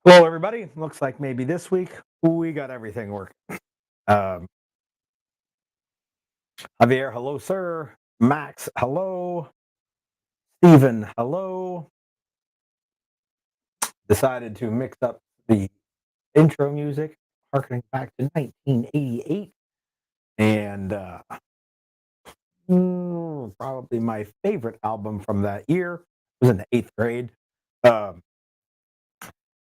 Hello, everybody. Looks like maybe this week we got everything working. Um, Javier, hello, sir. Max, hello. Stephen, hello. Decided to mix up the intro music, harkening back to 1988, and probably my favorite album from that year. I was in the eighth grade. Um,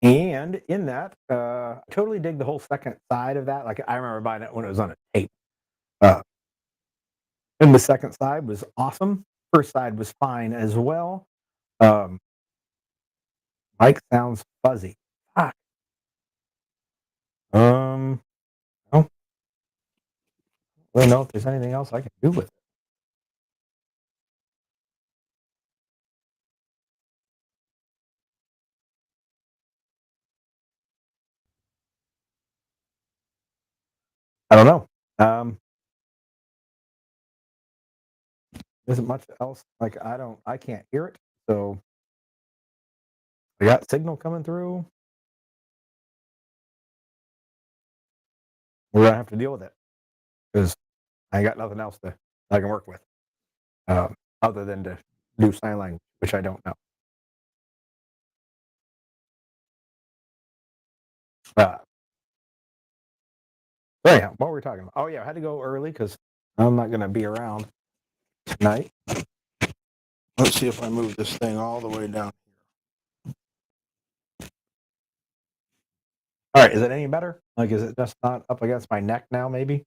and in that, I totally dig the whole second side of that. Like, I remember buying it when it was on a tape. Uh, And the second side was awesome. First side was fine as well. Um, Mike sounds fuzzy. Fuck. I don't really know if there's anything else I can do with it. I don't know. Isn't much else. Like I can't hear it. So we got signal coming through. We're gonna have to deal with it because I got nothing else to I can work with other than to do sign language, which I don't know. Uh, so anyhow, what were we talking about? Oh yeah, I had to go early because I'm not gonna be around tonight. Let's see if I move this thing all the way down. All right, is it any better? Like, is it just not up against my neck now? Maybe.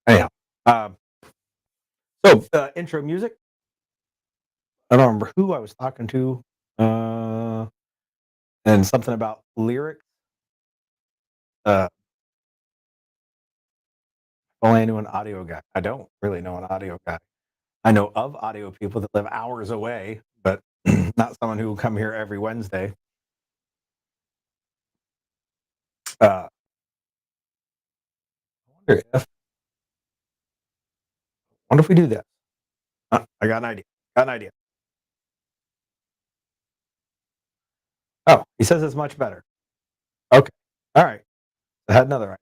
Anyhow, um, intro music. I don't remember who I was talking to, uh, and something about lyrics. Uh, Only I knew an audio guy. I don't really know an audio guy. I know of audio people that live hours away, but not someone who will come here every Wednesday. I wonder if we do that. I got an idea. Got an idea. Oh, he says it's much better. Okay. All right. I had another idea.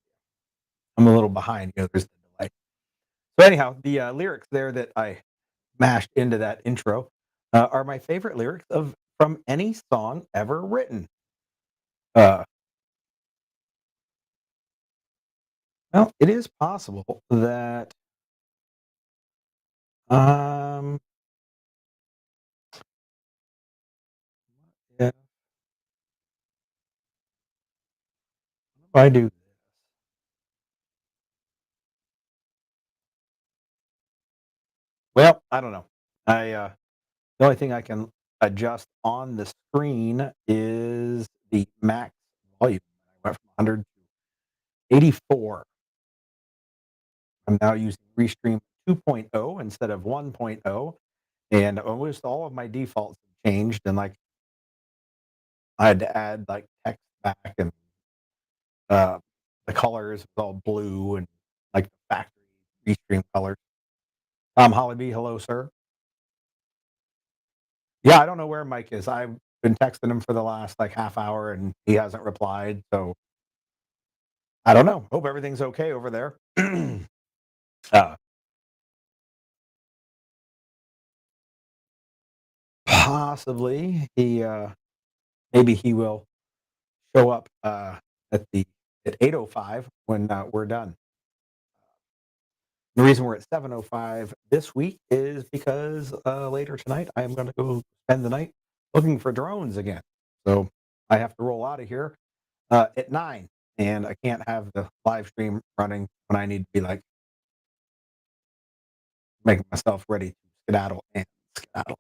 I'm a little behind. There's the delay. So anyhow, the lyrics there that I mashed into that intro are my favorite lyrics of from any song ever written. Uh, well, it is possible that um, if I do, well, I don't know. I The only thing I can adjust on the screen is the max volume. I went from 100 to 84. I'm now using Restream 2.0 instead of 1.0, and almost all of my defaults have changed. And like I had to add like text back, and uh, the colors was all blue and like the factory Restream colors. Tom Hollyby, hello, sir. Yeah, I don't know where Mike is. I've been texting him for the last like half hour, and he hasn't replied. So I don't know. Hope everything's okay over there. uh, Possibly maybe he will show up at the at 8:05 when we're done. The reason we're at 7:05 this week is because later tonight I am going to go spend the night looking for drones again. So I have to roll out of here at 9, and I can't have the live stream running when I need to be like making myself ready to skedaddle and skedaddle.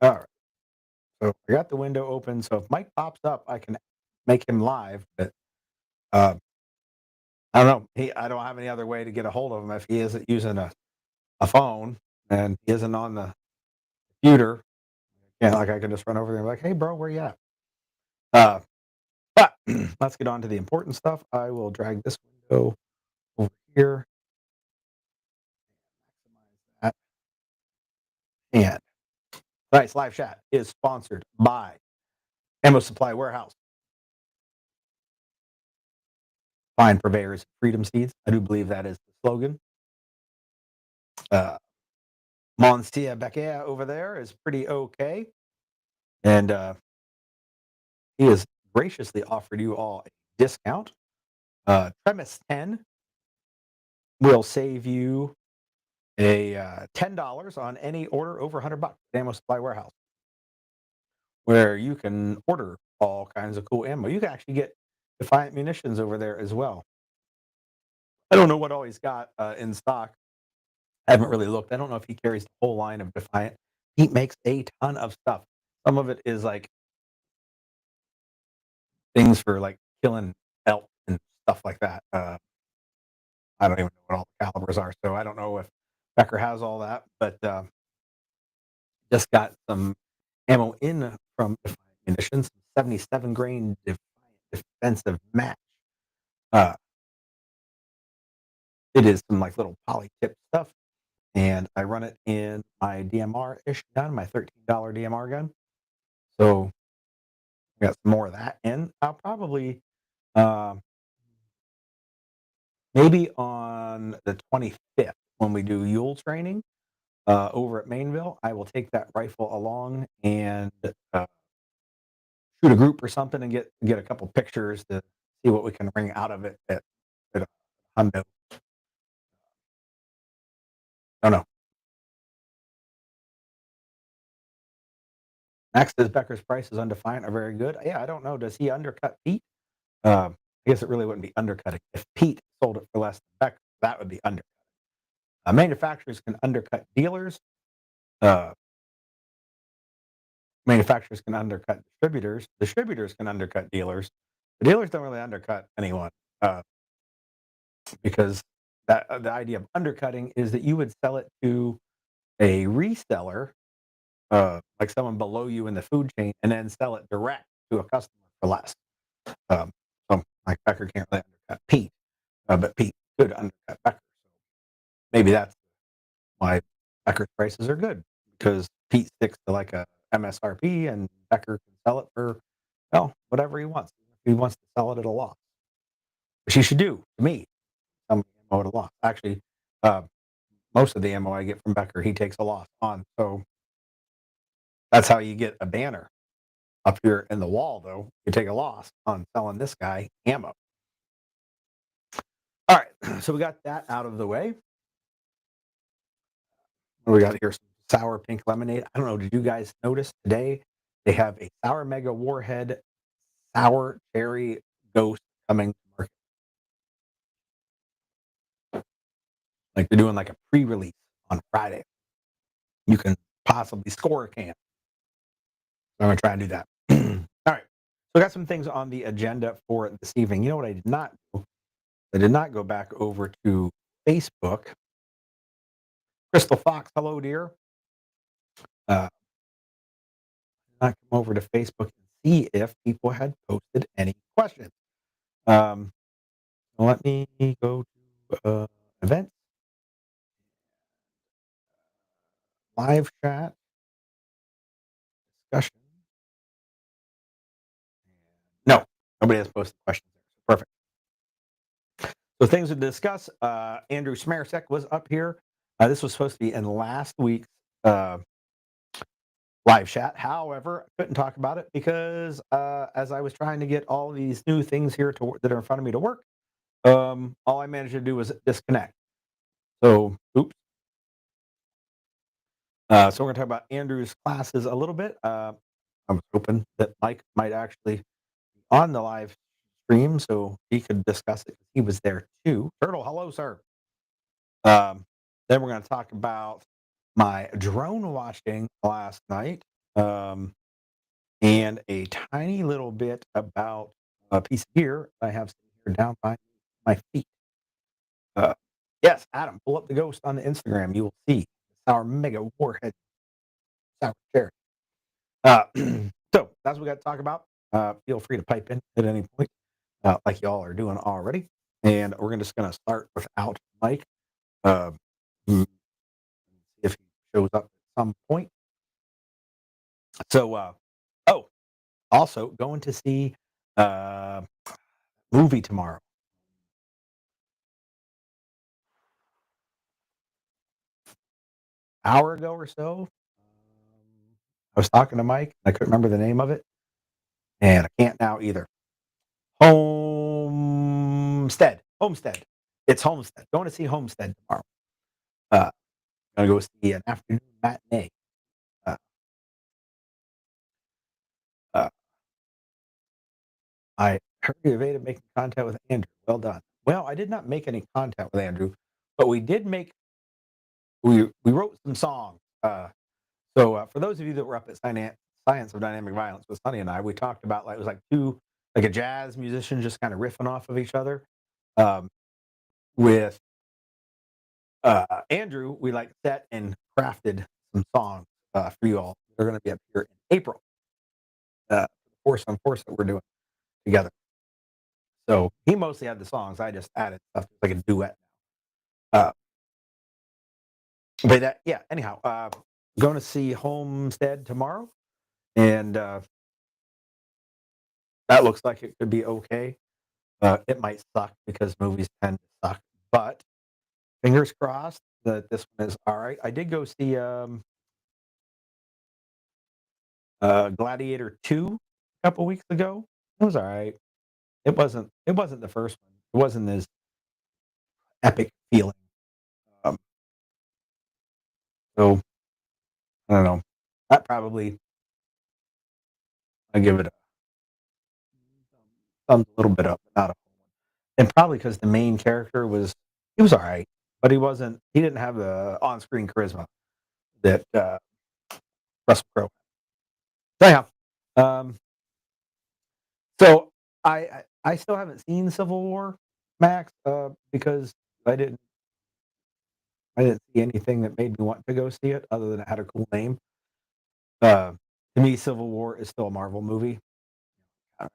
All right. So I got the window open. So if Mike pops up, I can make him live. But uh, I don't know. I don't have any other way to get a hold of him if he isn't using a phone and he isn't on the computer. Yeah, like I can just run over there and be like, "Hey, bro, where you at?" Uh, but let's get on to the important stuff. I will drag this window over here, maximize that, and Tonight's live chat is sponsored by Ammo Supply Warehouse. Fine purveyors of freedom seeds. I do believe that is the slogan. Monsieur Becker over there is pretty okay. And he has graciously offered you all a discount. Premise 10 will save you a $10 on any order over $100 at Ammo Supply Warehouse, where you can order all kinds of cool ammo. You can actually get Defiant munitions over there as well. I don't know what all he's got in stock. I haven't really looked. I don't know if he carries the whole line of Defiant. He makes a ton of stuff. Some of it is like things for like killing elk and stuff like that. I don't even know what all the calibers are, so I don't know if Becker has all that, but just got some ammo in from Defiant Munitions, 77 grain Defiant defensive match. It is some like little poly tip stuff, and I run it in my DMR-ish gun, my $13 DMR gun. So I got some more of that in. I'll probably maybe on the 25th when we do Yule training over at Mainville, I will take that rifle along and shoot a group or something and get a couple pictures to see what we can bring out of it at a hundo. I don't know. Max says Becker's prices on Defiant are very good. Yeah, I don't know. Does he undercut Pete? I guess it really wouldn't be undercutting. If Pete sold it for less than Becker, that would be undercutting. Manufacturers can undercut dealers. Uh, Manufacturers can undercut distributors. Distributors can undercut dealers. The dealers don't really undercut anyone because the idea of undercutting is that you would sell it to a reseller, like someone below you in the food chain, and then sell it direct to a customer for less. So like Becker can't really undercut Pete, but Pete could undercut Becker. So maybe that's why Becker's prices are good, because Pete sticks to like a MSRP and Becker can sell it for, well, whatever he wants. If he wants to sell it at a loss, which he should do to me, sell me ammo at a loss. Actually, uh, most of the ammo I get from Becker, he takes a loss on. So that's how you get a banner up here in the wall, though. You take a loss on selling this guy ammo. All right, so we got that out of the way. What do we got here? Some sour pink lemonade. I don't know. Did you guys notice today they have a Sour Mega Warhead Sour Cherry Ghost coming to market? Like they're doing like a pre-release on Friday. You can possibly score a can. I'm going to try and do that. All right. So I got some things on the agenda for this evening. You know what I did not do? I did not go back over to Facebook. Crystal Fox, hello, dear. Not come over to Facebook and see if people had posted any questions. Let me go to events, live chat, discussion. No, nobody has posted questions there. Perfect. So things to discuss. Andrew Smersek was up here. This was supposed to be in last week's live chat. However, I couldn't talk about it because as I was trying to get all these new things here that are in front of me to work, all I managed to do was disconnect. So, oops. So we're going to talk about Andrew's classes a little bit. I was hoping that Mike might actually be on the live stream so he could discuss it. He was there too. Turtle, hello, sir. Then we're going to talk about my drone watching last night, and a tiny little bit about a piece of gear I have sitting here down by my feet. Yes, Adam, pull up the ghost on the Instagram. You will see our mega warhead sour cherry. So that's what we got to talk about. Feel free to pipe in at any point, like y'all are doing already. And we're just going to start without Mike. See if he shows up at some point. So, oh, also going to see a movie tomorrow. Hour ago or so, I was talking to Mike. I couldn't remember the name of it, and I can't now either. Homestead. Homestead. It's Homestead. Going to see Homestead tomorrow. Uh, gonna go see an afternoon matinee. Uh, uh, I heard you evaded making contact with Andrew. Well done. Well, I did not make any contact with Andrew, but we did make we wrote some songs. So for those of you that were up at Science of Dynamic Violence with Sonny and I, we talked about like it was like two like a jazz musician just kind of riffing off of each other. Um, with Andrew, we like set and crafted some songs for you all. They're going to be up here in April. Force on Force that we're doing together. So he mostly had the songs. I just added stuff like a duet. Uh, but that, yeah. Anyhow, going to see Homestead tomorrow, and that looks like it could be okay. It might suck because movies tend to suck, but fingers crossed that this one is all right. I did go see Gladiator 2 a couple weeks ago. It was all right. It wasn't the first one. It wasn't as epic feeling. Um, so I don't know. That probably I give it a thumbs a little bit up, but not a whole one. And probably because the main character he was all right, but he didn't have the on screen charisma that Russell Crowe. So yeah. Um, so I still haven't seen Civil War, Max, because I didn't I didn't see anything that made me want to go see it other than it had a cool name. Uh, to me, Civil War is still a Marvel movie. Uh,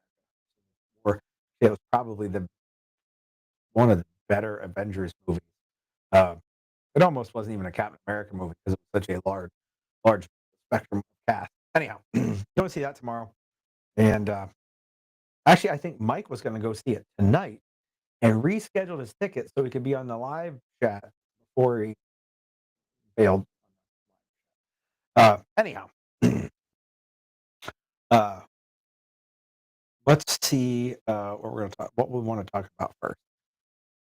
or it was probably the one of the better Avengers movies. Uh, it almost wasn't even a Captain America movie because it was such a large spectrum of cast. Anyhow, go see that tomorrow. And actually, I think Mike was going to go see it tonight and rescheduled his ticket so he could be on the live chat before he failed. Anyhow, uh, let's see what we're going to talk. What we want to talk about first.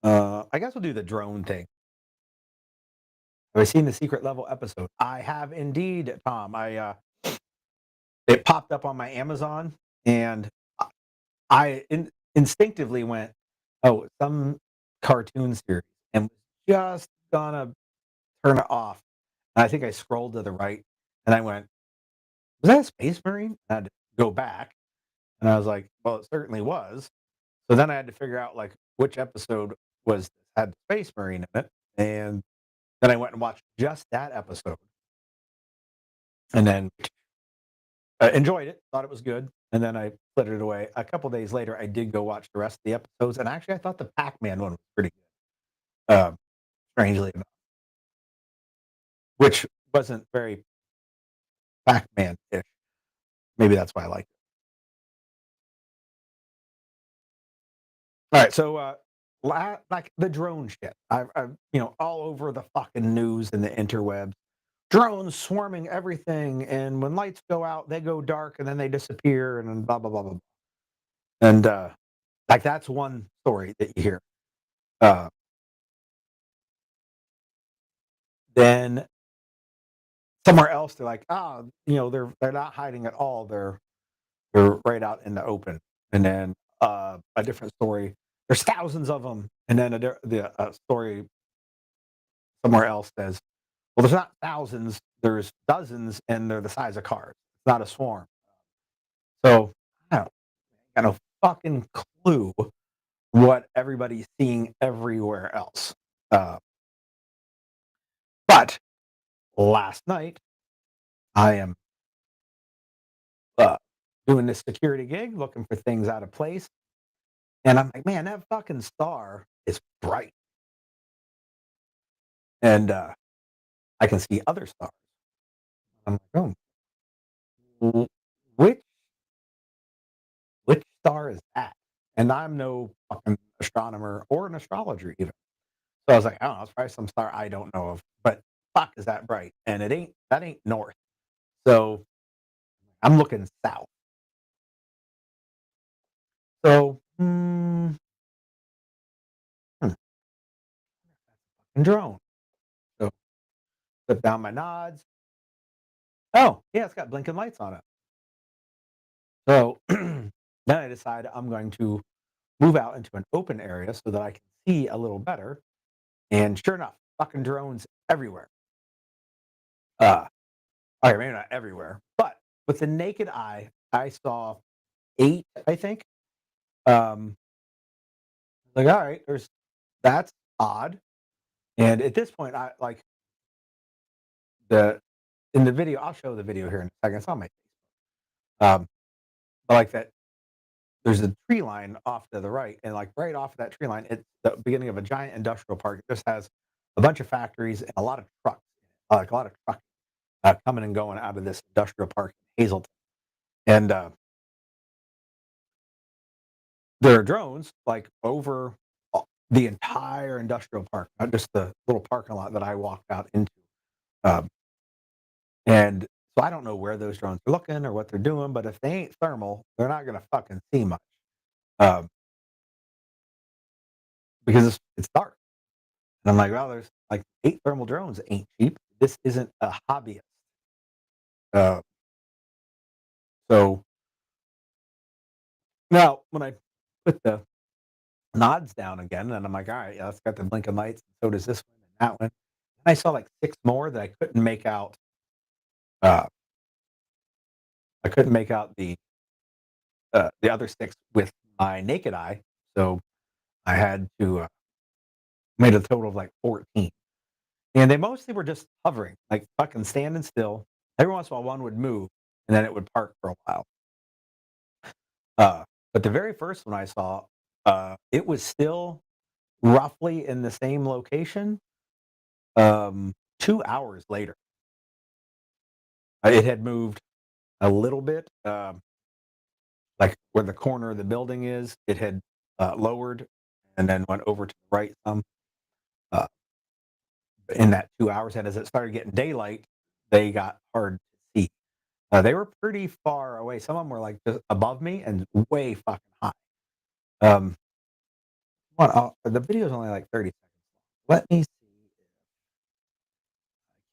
I guess we'll do the drone thing. Have I seen the secret level episode? I have indeed, Tom. It popped up on my Amazon, and instinctively went, "Oh, some cartoon series," and was just gonna turn it off. And I think I scrolled to the right, and I went, "Was that a Space Marine?" I had to go back, and I was like, "Well, it certainly was." So then I had to figure out like which episode had the Space Marine in it, and then I went and watched just that episode, and then enjoyed it, thought it was good, and then I put it away. A couple days later, I did go watch the rest of the episodes, and actually, I thought the Pac-Man one was pretty good. Strangely enough, which wasn't very Pac-Man-ish. Maybe that's why I liked it. All right, so like the drone shit, I've all over the fucking news and the interwebs. Drones swarming everything, and when lights go out, they go dark, and then they disappear, and then blah blah blah blah. And like that's one story that you hear. Uh, then somewhere else, they're like, they're not hiding at all. They're right out in the open. And then a different story. There's thousands of them. And then a story somewhere else says, well, there's not thousands. There's dozens, and they're the size of cars. It's not a swarm. So I don't got no fucking clue what everybody's seeing everywhere else. Uh, but last night, I am uh, doing this security gig, looking for things out of place. And I'm like, man, that fucking star is bright. And I can see other stars. I'm like, oh, "W which which star is that?" And I'm no fucking astronomer or an astrologer even. So I was like, "I don't know, it's probably some star I don't know of, but fuck is that bright?" And that ain't north. So I'm looking south. So, drone. So put down my nods. Oh, yeah, it's got blinking lights on it. So then I decide I'm going to move out into an open area so that I can see a little better. And sure enough, fucking drones everywhere. Uh, all right, maybe not everywhere, but with the naked eye, I saw 8, I think. Um, like, all right, that's odd. And at this point, I like the in the video. I'll show the video here in a second. It's on my um, but like that. There's a tree line off to the right, and like right off of that tree line, it's the beginning of a giant industrial park. It just has a bunch of factories and a lot of trucks, like a lot of trucks coming and going out of this industrial park in Hazleton. And there are drones like over the entire industrial park, not just the little parking lot that I walked out into. Um, and so I don't know where those drones are looking or what they're doing, but if they ain't thermal, they're not going to fucking see much um, because it's dark. And I'm like, well, there's like 8 thermal drones ain't cheap. This isn't a hobbyist. Uh, so now when I put the nods down again, and I'm like, all right, yeah, it's got the blinking lights. So does this one and that one. And I saw like 6 more that I couldn't make out. Uh, I couldn't make out the other 6 with my naked eye. So I had to made a total of like 14. And they mostly were just hovering, like fucking standing still. Every once in a while, one would move, and then it would park for a while. Uh, but the very first one I saw, it was still roughly in the same location. 2 hours later, it had moved a little bit, like where the corner of the building is. It had lowered and then went over to the right some uh, in that 2 hours. And as it started getting daylight, they got hard to see. They were pretty far away. Some of them were like just above me and way fucking high. Um, the video is only like 30 seconds long. Let me see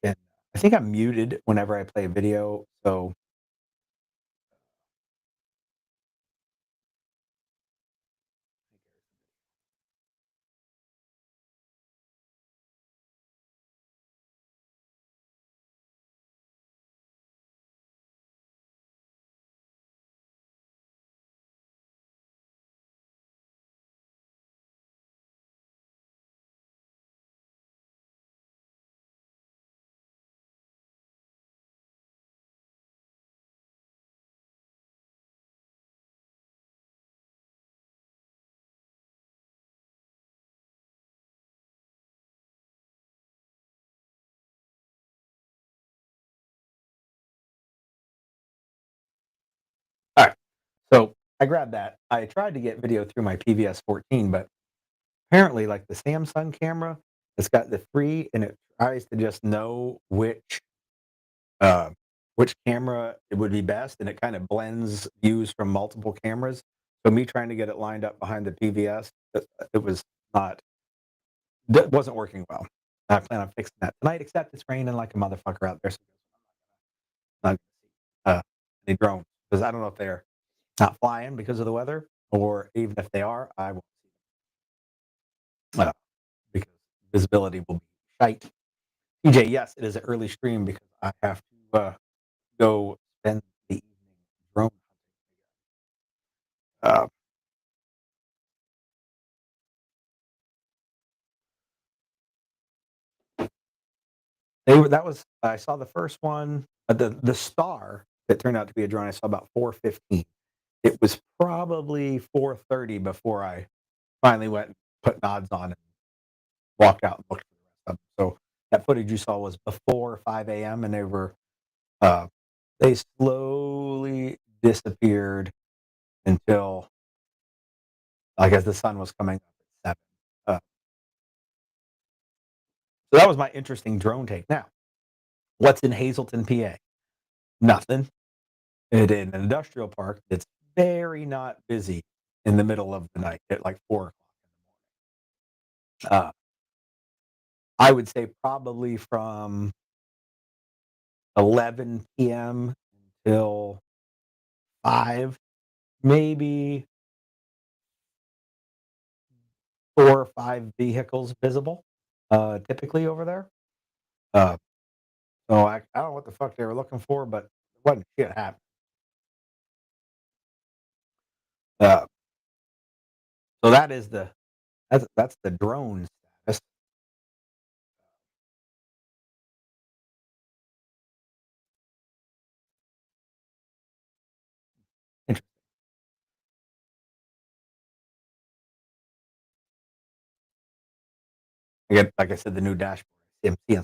if I can. I think I'm muted whenever I play a video. So all right. So I grabbed that. I tried to get video through my PVS 14, but apparently, like the Samsung camera, it's got the 3 and it tries to just know uh, which camera it would be best, and it kind of blends views from multiple cameras. So me trying to get it lined up behind the PVS, it was not wasn't working well. I plan on fixing that tonight, except it's raining like a motherfucker out there, so I'm not gonna see any drones because I don't know if they're not flying because of the weather, or even if they are, I won't see them because visibility will be shite. TJ, yes, it is an early stream because I have to go spend the evening drone hunting. That was I saw the first one, the star that turned out to be a drone. I saw about 4:15. It was probably 4:30 before I finally went and put nods on and walked out and looked for the rest of them. So that footage you saw was before 5 a.m. and they were They slowly disappeared until, I guess, the sun was coming up at 7. So that was my interesting drone take. Now, what's in Hazleton, PA? Nothing. It in an industrial park that's very not busy in the middle of the night at like 4 o'clock in the morning. I would say probably from 11 p.m. until 5, maybe 4 or 5 vehicles visible, typically over there. Uh, so I don't know what the fuck they were looking for, but it wasn't shit happening. Uh, so that's the drone status. Interesting. Again, like I said, the new dashboard. I'm seeing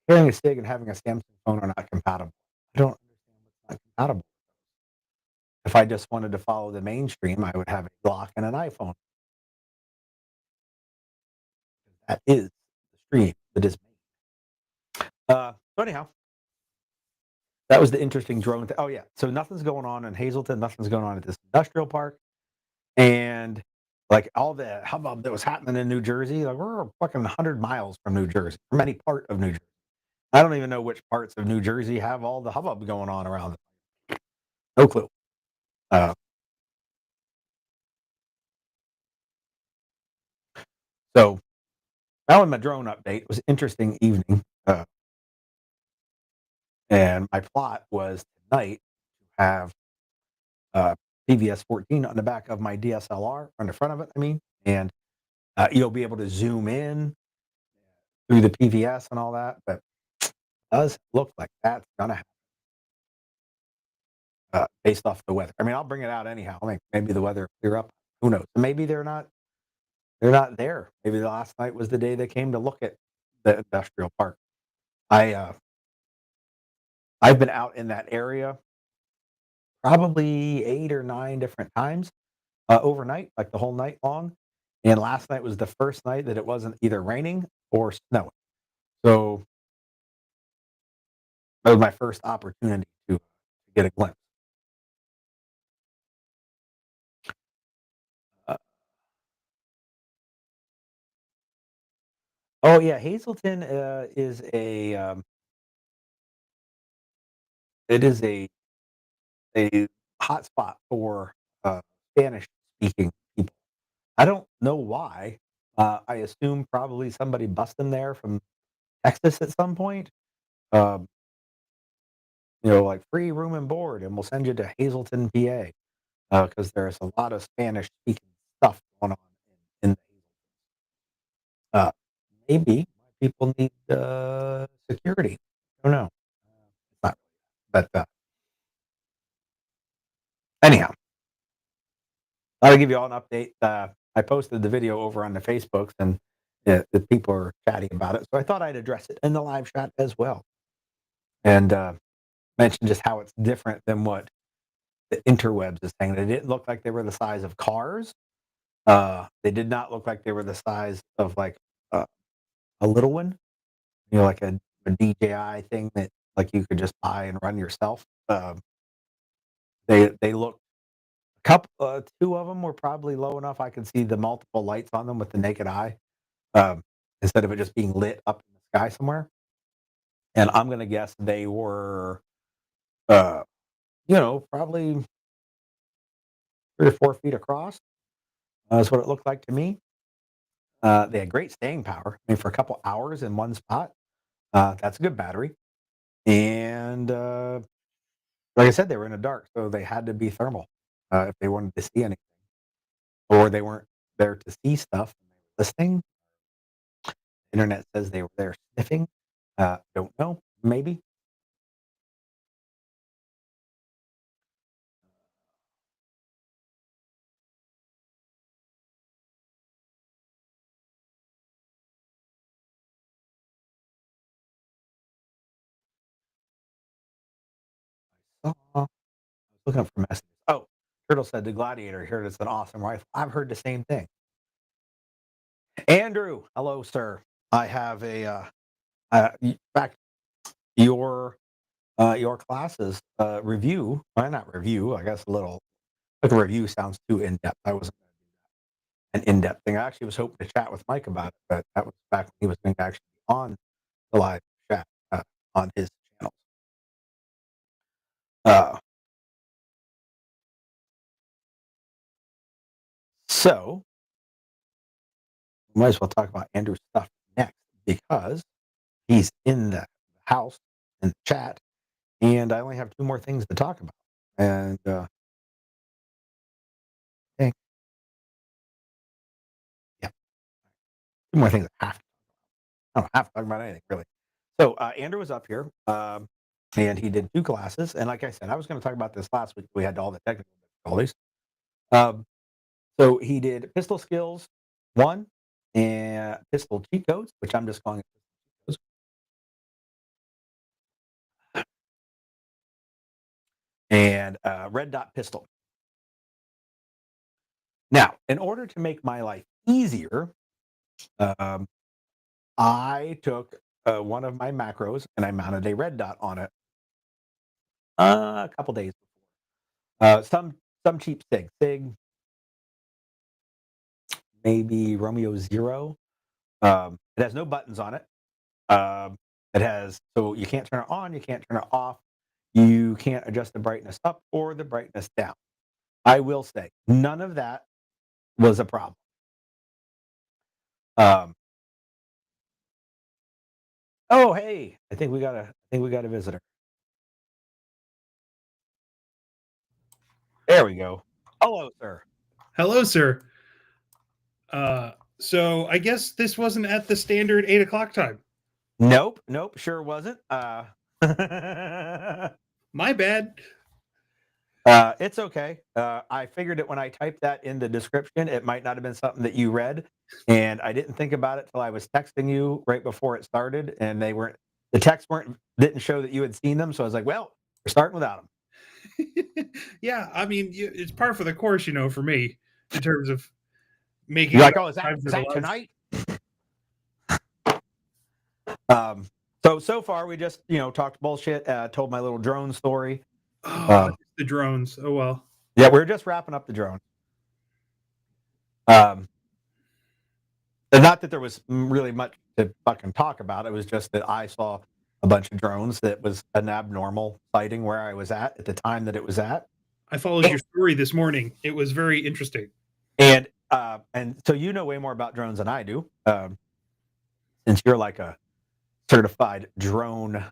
carrying a SIG and having a Samsung phone are not compatible. I don't understand what's not compatible. If I just wanted to follow the mainstream, I would have a Glock and an iPhone. That is the stream that is so anyhow, that was the interesting drone. Oh yeah, so nothing's going on in Hazleton. Nothing's going on at this industrial park, and like all the hubbub that was happening in New Jersey. Like we're fucking 100 miles from New Jersey, from any part of New Jersey. I don't even know which parts of New Jersey have all the hubbub going on around it. No clue. Uh, so that was my drone update. It was an interesting evening, and my plot was tonight to have PVS 14 on the back of my DSLR on the front of it. I mean, and you'll be able to zoom in through the PVS and all that, but it does look like that's gonna happen based off the weather. I mean, I'll bring it out anyhow. I mean, maybe the weather will clear up. Who knows? Maybe they're not. They're not there. Maybe the last night was the day they came to look at the industrial park. I I've been out in that area probably 8 or 9 different times overnight, like the whole night long. And last night was the first night that it wasn't either raining or snowing. So that was my first opportunity to get a glimpse. Uh, oh yeah, Hazleton is a it is a hotspot for Spanish speaking people. I don't know why. I assume probably somebody busted there from Texas at some point. Um, like free room and board, and we'll send you to Hazleton, PA, because there's a lot of Spanish speaking stuff going on in uh, maybe people need security. I don't know. It's not, but anyhow, I'll give you all an update. I posted the video over on the Facebooks, and the people are chatting about it. So I thought I'd address it in the live chat as well, and mention just how it's different than what the interwebs is saying. They didn't look like they were the size of cars. They did not look like they were the size of like uh, a little one, like a DJI thing that like you could just buy and run yourself. They look couple, two of them were probably low enough I could see the multiple lights on them with the naked eye, um, instead of it just being lit up in the sky somewhere. And I'm gonna guess they were, uh, probably 3 or 4 feet across. That's what it looked like to me. They had great staying power. I mean, for a couple hours in one spot, that's a good battery. And like I said, they were in the dark, so they had to be thermal if they wanted to see anything, or they weren't there to see stuff and they were listening. Internet says they were there sniffing. Don't know. Maybe. looking up for messages. Oh, Turtle said the Gladiator here. It's an awesome rifle. I've heard the same thing. Andrew, hello, sir. I have in fact, your classes review. Why not review? I guess a little. Like a review sounds too in depth. I wasn't an in depth thing. I actually was hoping to chat with Mike about it, but that was back when he was going to actually be on the live chat on his channel. So we might as well talk about Andrew's stuff next because he's in the house in the chat, and I only have two more things to talk about. And hey, yeah, two more things I have to. I don't have to talk about anything really. So Andrew was up here, and he did two classes. And like I said, I was going to talk about this last week. We had all the technical difficulties. So he did pistol skills 1 and pistol cheat codes, which I'm just calling it pistol cheat codes, and red dot pistol. Now, in order to make my life easier, I took one of my macros and I mounted a red dot on it a couple days before. Some cheap sig, maybe Romeo 0. It has no buttons on it. It has, so you can't turn it on, you can't turn it off, you can't adjust the brightness up or the brightness down. I will say none of that was a problem. Oh hey, I think we got a visitor. There we go. Hello, sir. Hello, sir. So I guess this wasn't at the standard 8:00 time. Nope, sure wasn't. My bad. It's okay. I figured it when I typed that in the description. It might not have been something that you read, and I didn't think about it till I was texting you right before it started, and the texts didn't show that you had seen them. So I was like, well, we're starting without them. Yeah, I mean, it's par for the course, for me in terms of making. You're like, oh, is that tonight? So far we just talked bullshit. Told my little drone story. Oh, the drones. Oh well. Yeah, we're just wrapping up the drone. Not that there was really much to fucking talk about. It was just that I saw a bunch of drones that was an abnormal sighting where I was at the time that it was at. I followed your story this morning. It was very interesting. And so you know way more about drones than I do, since you're like a certified drone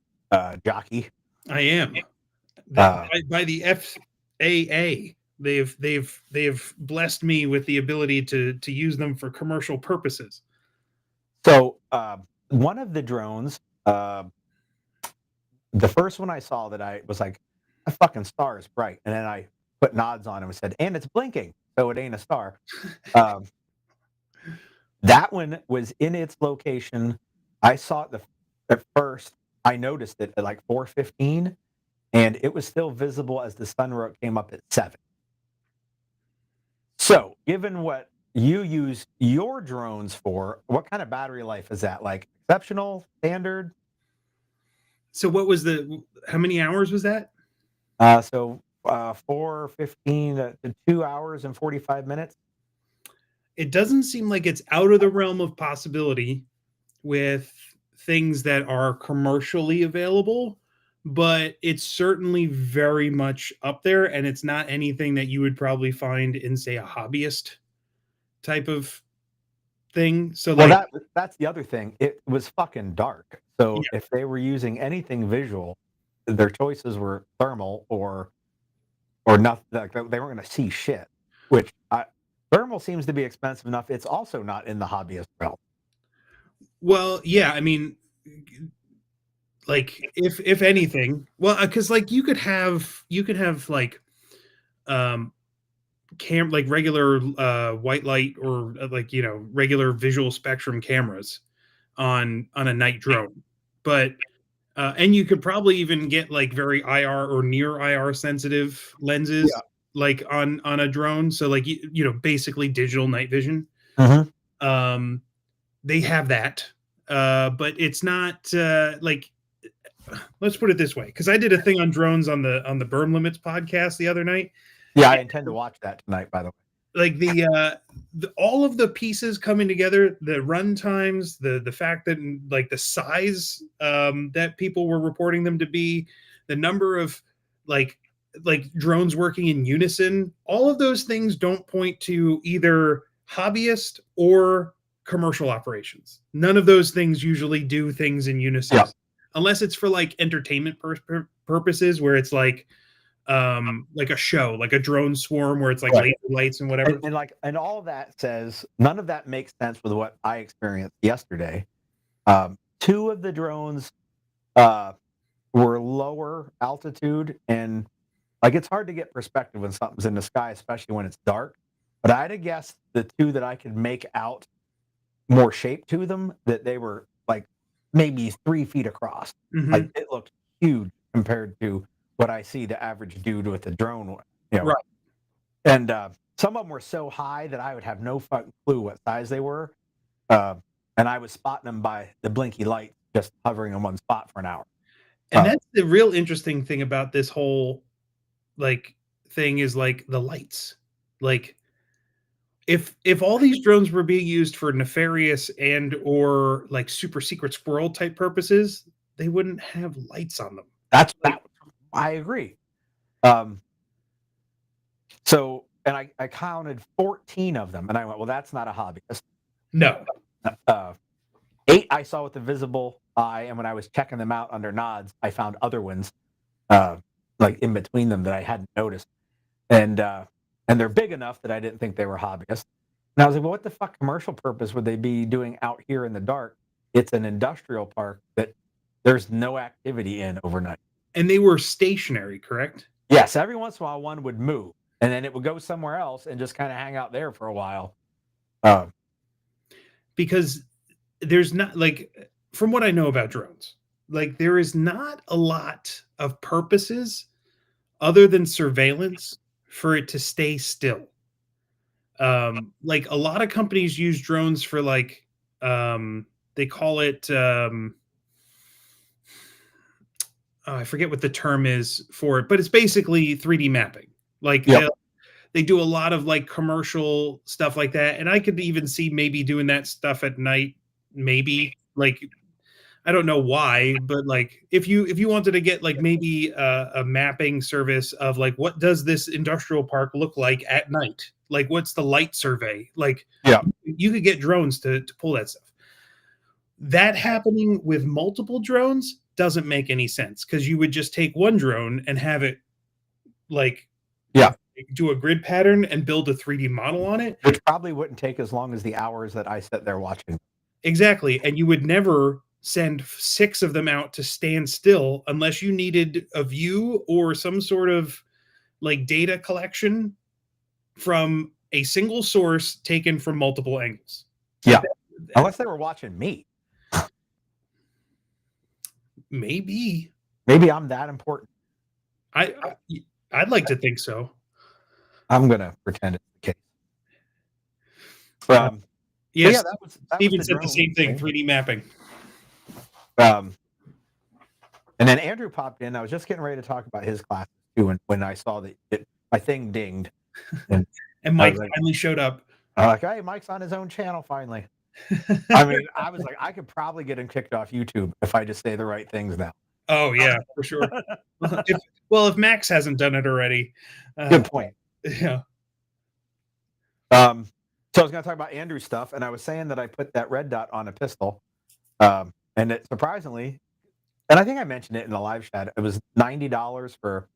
jockey. I am. By the FAA, they've blessed me with the ability to use them for commercial purposes. So one of the drones, the first one I saw that I was like, a fucking star is bright, and then I put nods on him and said, and it's blinking, so it ain't a star. That one was in its location. I saw it at first. I noticed it at like 4:15, and it was still visible as the sun came up at 7. So, given what you use your drones for, what kind of battery life is that? Like exceptional, standard? So, how many hours was that? 4:15 to 2 hours and 45 minutes. It doesn't seem like it's out of the realm of possibility with things that are commercially available, but it's certainly very much up there, and it's not anything that you would probably find in, say, a hobbyist type of thing. So, well, that's the other thing. It was fucking dark. So yeah. if they were using anything visual, their choices were thermal or nothing. Like they weren't going to see shit. Which thermal seems to be expensive enough. It's also not in the hobbyist realm. Well, yeah, I mean, like if anything, well, because like you could have like like regular white light or like regular visual spectrum cameras on a night drone, but And you could probably even get like very IR or near IR sensitive lenses, Yeah. like on a drone. So like basically digital night vision. Mhm. Um, they have that, but it's not like, let's put it this way, because I did a thing on drones on the Berm Limits podcast the other night. Yeah, I intend to watch that tonight, by the way. Like all of the pieces coming together, the run times, the fact that like the size that people were reporting them to be, the number of like drones working in unison, all of those things don't point to either hobbyist or commercial operations. None of those things usually do things in unison, Yeah. unless it's for like entertainment purposes, where it's like a show, like a drone swarm where it's like Right. laser lights and And, whatever. and like, and all of that says none of that makes sense with what I experienced yesterday. Two of the drones uh, were lower altitude, and like it's hard to get perspective when something's in the sky, especially when it's dark. But I'd have guessed the two that I could make out more shape to them, that they were like maybe 3 feet across. Mm-hmm. Like it looked huge compared to what I see the average dude with a drone, you know. Right. And some of them were so high that I would have no fucking clue what size they were. Uh, and I was spotting them by the blinky light, just hovering in one spot for an hour. And Uh, that's the real interesting thing about this whole like thing is like the lights. Like if all these drones were being used for nefarious and or like super secret squirrel type purposes, they wouldn't have lights on them. that's Like that. I agree. Um, and I counted 14 of them, and I went, well, that's not a hobbyist. no. Uh, 8 I saw with the visible eye, and when I was checking them out under nods, I found other ones uh, like in between them that I hadn't noticed, and uh, and they're big enough that I didn't think they were hobbyists. And I was like, well, what the fuck commercial purpose would they be doing out here in the dark? It's an industrial park that there's no activity in overnight. And they were stationary, correct? Yes, every once in a while one would move, and then it would go somewhere else and just kind of hang out there for a while. Uh, Because there's not like, from what I know about drones, like there is not a lot of purposes other than surveillance for it to stay still. Like a lot of companies use drones for like they call it oh, I forget what the term is for it, but it's basically 3D mapping. Like yep. they do a lot of like commercial stuff like that, and I could even see maybe doing that stuff at night. Maybe like I don't know why, but like if you wanted to get like maybe a mapping service of like what does this industrial park look like at night? Like what's the light survey? Like Yeah. you could get drones to pull that stuff. That happening with multiple drones doesn't make any sense because you would just take one drone and have it like Yeah. do a grid pattern and build a 3D model on it. Which probably wouldn't take as long as the hours that I sit there watching. Exactly. And you would never send 6 of them out to stand still unless you needed a view or some sort of like data collection from a single source taken from multiple angles. Like Yeah. Unless they were watching me. maybe Maybe I'm that important. I I'd like to think so. I'm gonna pretend it's the case. Uh, But yes, yeah, that was Steven the said the drone same thing, thing. 3D mapping. Um, and then Andrew popped in. I was just getting ready to talk about his classes too, when I saw that my thing dinged, and And I Mike was like, finally showed up. "Hey, Mike's on his own channel finally." I mean, I was like, I could probably get him kicked off YouTube if I just say the right things now. Oh yeah, for sure. If Max hasn't done it already, Good point. yeah. So I was going to talk about Andrew's stuff, and I was saying that I put that red dot on a pistol, and it surprisingly, and I think I mentioned it in the live chat, it was $90 for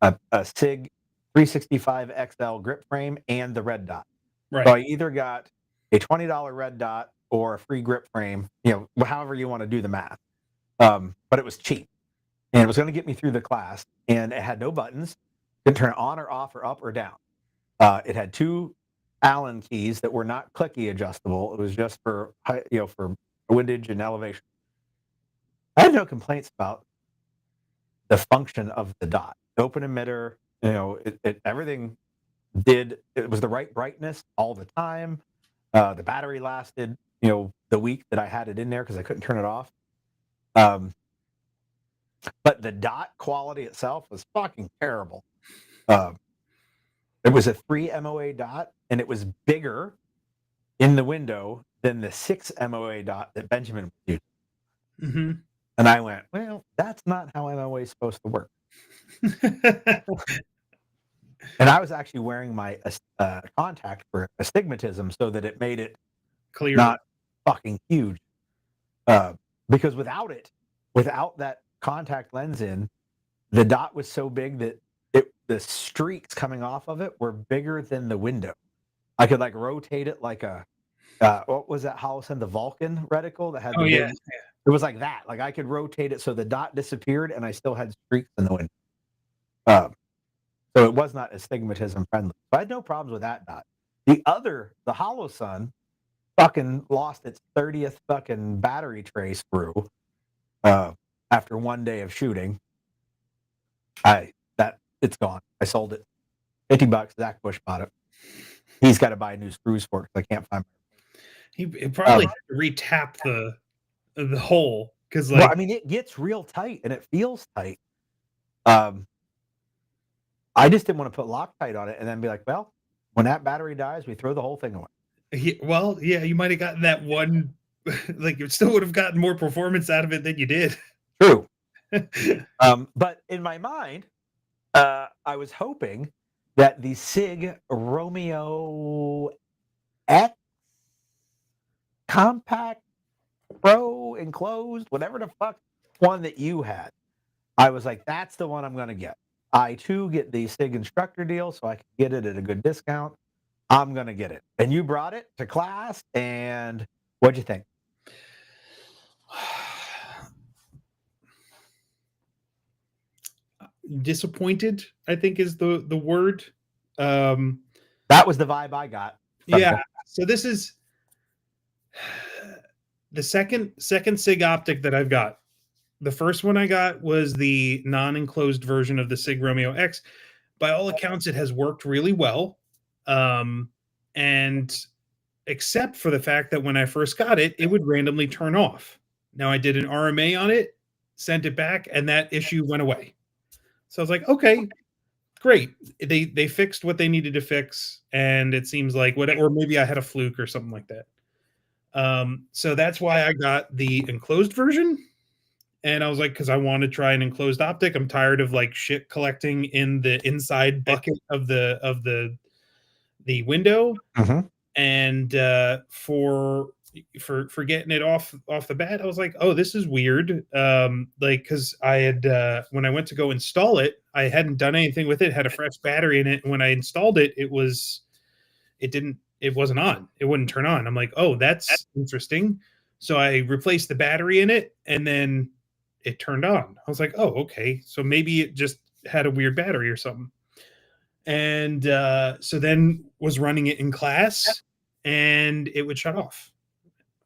a SIG 365 XL grip frame and the red dot. Right. So I either got a $20 red dot or a free grip frame, however you want to do the math. But it was cheap, and it was going to get me through the class, and it had no buttons. Didn't turn it on or off or up or down. It had 2 Allen keys that were not clicky adjustable. It was just for for windage and elevation. I had no complaints about the function of the dot. Open emitter, everything it was the right brightness all the time. The battery lasted, the week that I had it in there because I couldn't turn it off. But the dot quality itself was fucking terrible. Um, it was a 3 MOA dot, and it was bigger in the window than the 6 MOA dot that Benjamin was using. Mm-hmm. And I went, well, that's not how MOA is supposed to work. And I was actually wearing my contact for astigmatism so that it made it Clear. not fucking huge. Because without that contact lens in, the dot was so big that the streaks coming off of it were bigger than the window. I could like rotate it like a what was that Holosun, the Vulcan reticle that had the big. It was like that. Like I could rotate it so the dot disappeared and I still had streaks in the window. So it was not astigmatism friendly. So I had no problems with that dot. The Holosun, fucking lost its 30th fucking battery tray screw after one day of shooting. It's gone. I sold it. $50. Zach Bush bought it. He's got to buy new screws for it because I can't find my. He probably had to retap the hole because well, I mean, it gets real tight and it feels tight. I just didn't want to put Loctite on it and then be like, well, when that battery dies, we throw the whole thing away. You might have gotten that one. Like, you still would have gotten more performance out of it than you did. True. But in my mind, I was hoping that the SIG Romeo X Compact Pro enclosed, whatever the fuck one that you had, I was like, that's the one I'm going to get. I too get the SIG instructor deal, so I can get it at a good discount. I'm going to get it. And you brought it to class, and what'd you think? Disappointed, I think, is the word. That was the vibe I got. Yeah. So this is the second SIG optic that I've got. The first one I got was the non-enclosed version of the SIG Romeo X. By all accounts, it has worked really well. And except for the fact that when I first got it, it would randomly turn off. Now I did an RMA on it, sent it back, and that issue went away. So I was like, okay, great. They fixed what they needed to fix, and it seems like or maybe I had a fluke or something like that. So that's why I got the enclosed version. And I was like, because I want to try an enclosed optic. I'm tired of like shit collecting in the inside bucket of the window. Mm-hmm. And for getting it off the bat, I was like, oh, this is weird. Like, because I had when I went to go install it, I hadn't done anything with it. Had a fresh battery in it, and when I installed it, it wasn't on. It wouldn't turn on. I'm like, oh, that's interesting. So I replaced the battery in it, and then it turned on. I was like, oh, okay. So maybe it just had a weird battery or something. And so then was running it in class, and it would shut off.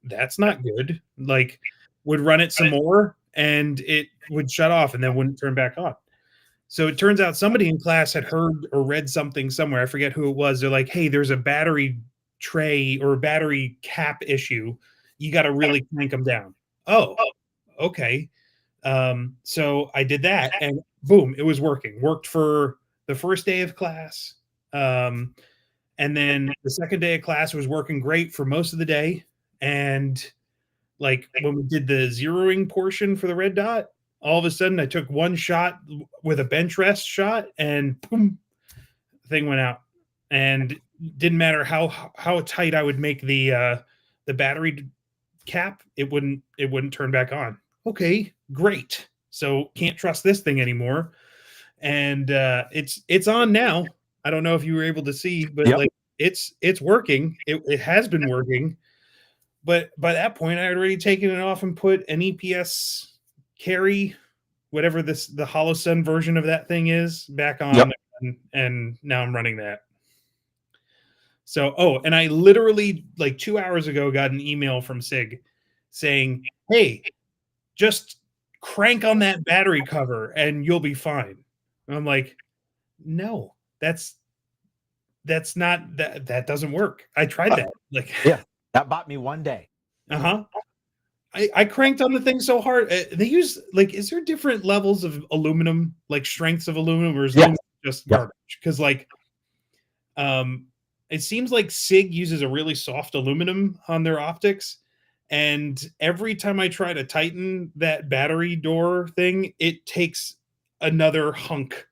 That's not good. Like, would run it some more, and it would shut off, and then wouldn't turn back on. So it turns out somebody in class had heard or read something somewhere. I forget who it was. They're like, hey, there's a battery tray or a battery cap issue. You got to really crank them down. Oh, okay. So I did that, and boom, it was working. Worked for the first day of class. And then the second day of class was working great for most of the day. And like when we did the zeroing portion for the red dot, all of a sudden I took one shot with a bench rest shot, and boom, the thing went out. And didn't matter how tight I would make the battery cap, it wouldn't turn back on. Okay, great. So can't trust this thing anymore. And it's on now. I don't know if you were able to see, but like it's working. It has been working. But by that point, I had already taken it off and put an EPS carry, whatever the Holosun version of that thing is, back on, and now I'm running that. So, and I literally like 2 hours ago got an email from SIG saying, "Hey, just crank on that battery cover and you'll be fine. And I'm like, no, that's not that doesn't work. I tried Uh, that. Like, yeah, that bought me 1 day. uh-huh. I cranked on the thing so hard. They use like, is there different levels of aluminum, like strengths of aluminum, or is Yeah, aluminum just yeah. garbage? Because like, um, it seems like SIG uses a really soft aluminum on their optics, and every time I try to tighten that battery door thing, it takes another hunk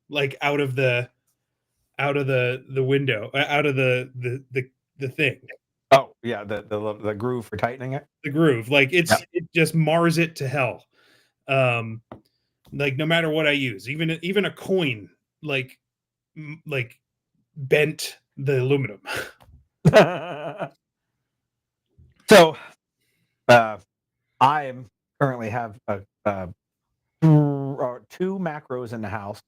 like out of the window, out of the thing, Oh, yeah, the groove for tightening it. the groove. Like Yeah. it just mars it to hell. Um, like no matter what I use, even a coin, like like bent the aluminum. So, uh, I am currently have two macros in the house,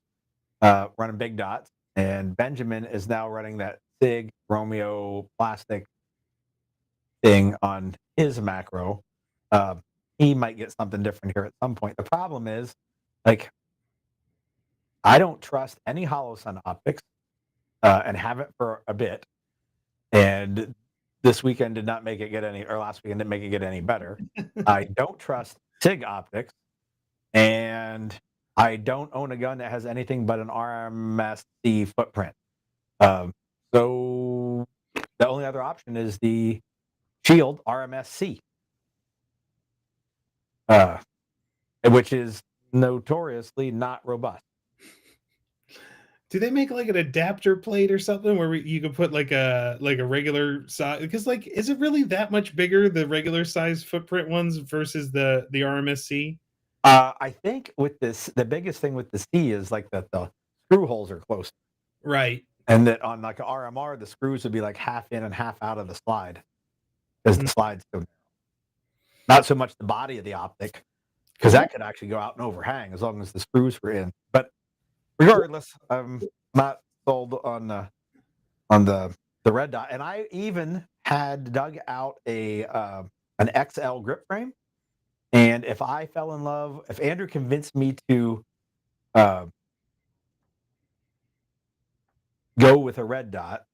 running big dots, and Benjamin is now running that SIG Romeo plastic thing on his macro. He might get something different here at some point. The problem is, like, I don't trust any hollow sun optics, and haven't for a bit. And this weekend did not make it get any, or last weekend didn't make it get any better. I don't trust SIG optics, and I don't own a gun that has anything but an RMSC footprint. Um, so the only other option is the Shield RMSC, uh, which is notoriously not robust. Do they make like an adapter plate or something where you could put like a regular size? Because like, is it really that much bigger, the regular size footprint ones versus the RMSC? I think with this, the biggest thing with the C is like that the screw holes are close, Right. and that on like an RMR, the screws would be like half in and half out of the slide because the Mm. slide's so narrow. Not so much the body of the optic, because that could actually go out and overhang as long as the screws were in. But regardless, I'm not sold on the red dot. And I even had dug out a an XL grip frame. And if I fell in love, if Andrew convinced me to uh, go with a red dot,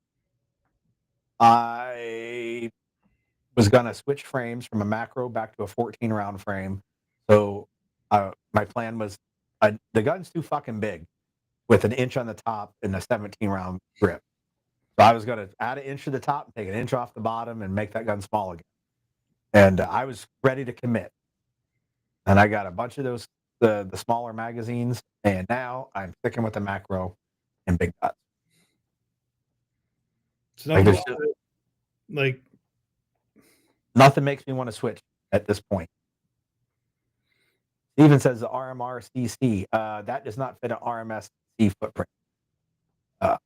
I was gonna switch frames from a macro back to a 14 round frame. So my plan was, the gun's too fucking big with an inch on the top and a 17 round grip. So I was going to add an inch to the top and take an inch off the bottom and make that gun small again. And I was ready to commit. And I got a bunch of those, the smaller magazines. And now I'm sticking with the macro and big dots. It's Like, nothing there's wrong just with it. Like, nothing makes me want to switch at this point. Steven says the RMR-CC, that does not fit an RMS-C footprint. Uh,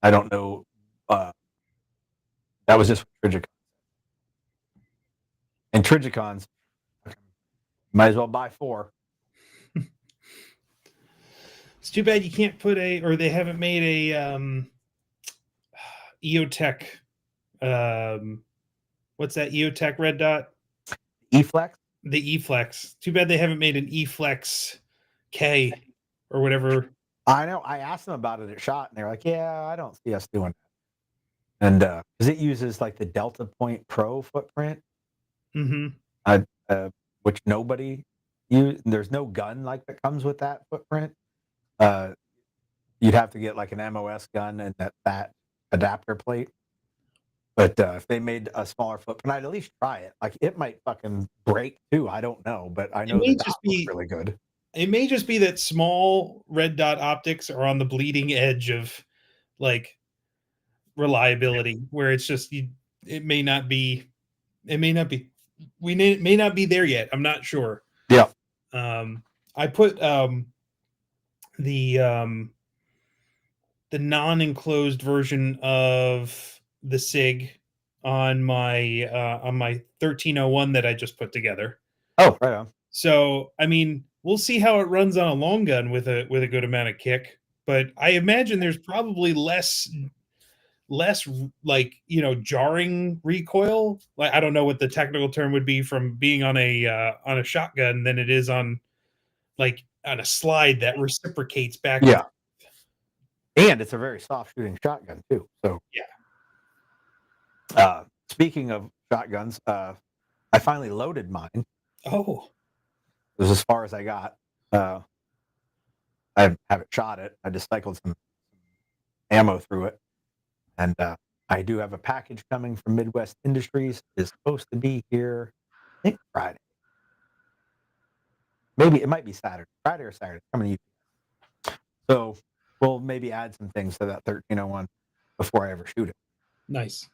I don't know. That was just Trigicon. And Trigicons, might as well buy 4. it's too bad you can't put or they haven't made a EOTech. What's that EOTech red dot? E-Flex? The E-Flex. Too bad they haven't made an E-Flex K or whatever. I know. I asked them about it at SHOT, and they're like, "Yeah, I don't see us doing that." And because it uses like the Delta Point Pro footprint, Mm-hmm. uh, which nobody use. There's no gun like that comes with that footprint. Uh, you'd have to get like an MOS gun and that adapter plate. But if they made a smaller footprint, I'd at least try it. Like, it might fucking break too. I don't know, but I It know the may dot just looks be really good. it may just be that small red dot optics are on the bleeding edge of like reliability, where it's just it may not be it may not be may not be there yet. I'm not sure. Yeah. I put the um, the non-enclosed version of the SIG on my 1301 that I just put together. Oh, right on. So, I mean, we'll see how it runs on a long gun with a good amount of kick, but I imagine there's probably less less like, jarring recoil. Like, I don't know what the technical term would be from being on a shotgun than it is on like on a slide that reciprocates back and Yeah, and it's a very soft shooting shotgun too. So yeah. speaking of shotguns, I finally loaded mine. Oh, It was as far as I got. Uh, I haven't shot it. I just cycled some ammo through it, and I do have a package coming from Midwest Industries. It's supposed to be here, I think Friday. Maybe it might be Saturday, Friday or Saturday. Coming to you. So we'll maybe add some things to that 1301 before I ever shoot it. nice.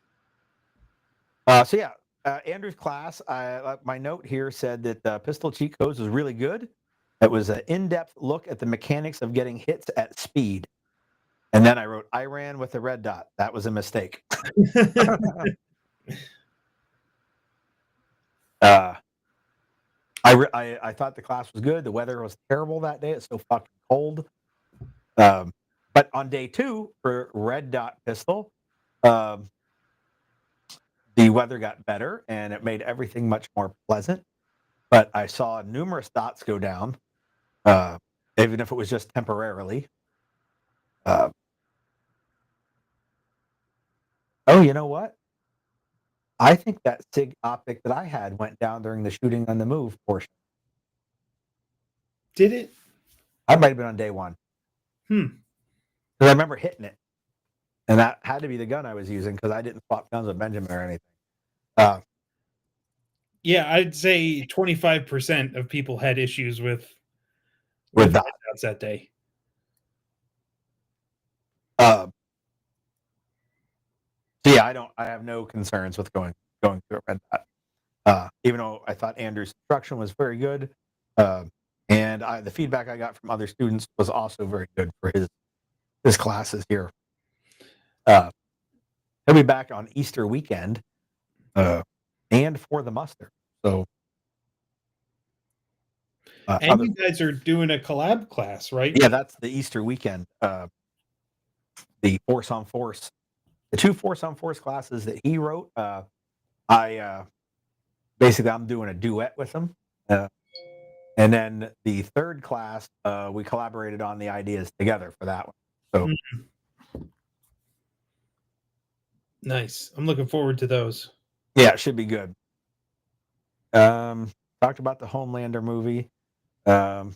So yeah, Andrew's class. My note here said that pistol cheat codes was really good. It was an in-depth look at the mechanics of getting hits at speed. And then I wrote, I ran with a red dot. That was a mistake. I thought the class was good. The weather was terrible that day. It's so fucking cold. But on day 2 for red dot pistol, the weather got better and it made everything much more pleasant. But I saw numerous dots go down, even if it was just temporarily. Oh, you know what? I think that SIG optic that I had went down during the shooting on the move portion. Did it? I might have been on day 1. Because I remember hitting it. And that had to be the gun I was using because I didn't swap guns with Benjamin or anything. Yeah, I'd say 25% of people had issues with With that. dots that day. So yeah, I have no concerns with going through a red dot. Even though I thought Andrew's instruction was very good. And the feedback I got from other students was also very good for his classes here. He'll be back on Easter weekend and for the muster. So, and you guys are doing a collab class, right? Yeah, that's the Easter weekend. The Force on Force, the 2 Force on Force classes that he wrote. Basically I'm doing a duet with him. And then the 3rd class, we collaborated on the ideas together for that one. So nice. I'm looking forward to those. Yeah, it should be good. Talked about the Homelander movie. The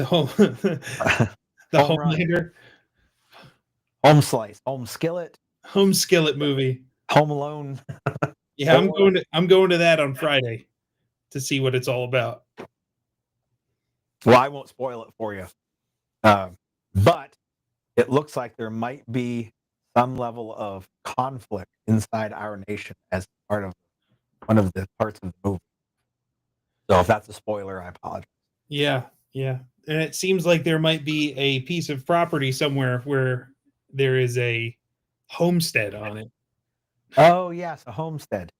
home the Home Run. Homelander. Home Slice, Home Skillet, Home Skillet movie. Home Alone. Yeah, I'm going to that on Friday to see what it's all about. Well, I won't spoil it for you. But it looks like there might be some level of conflict inside our nation as part of one of the parts of the movie. So if that's a spoiler, I apologize. Yeah. And it seems like there might be a piece of property somewhere where there is a homestead on it. Oh, yes, a homestead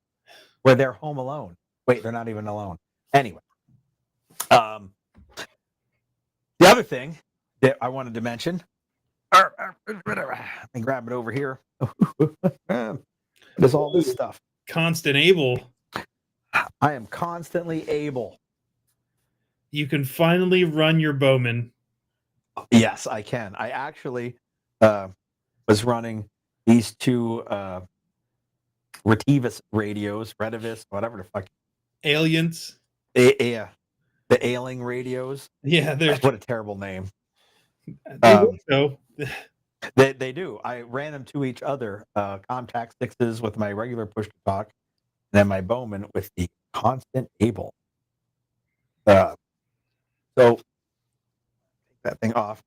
where they're home alone. Wait, they're not even alone. Anyway, the other thing that I wanted to mention, let me grab it over here. What is all this stuff? Constant able. I am constantly able. You can finally run your Bowman. Yes, I can. I actually was running these 2 Retivis radios, Retivis, whatever the fuck. Aliens. Yeah, the ailing radios. Yeah, what a terrible name. They work though. They do. I ran them to each other, contact 6s with my regular push to talk, and then my Bowman with the constant able. So take that thing off.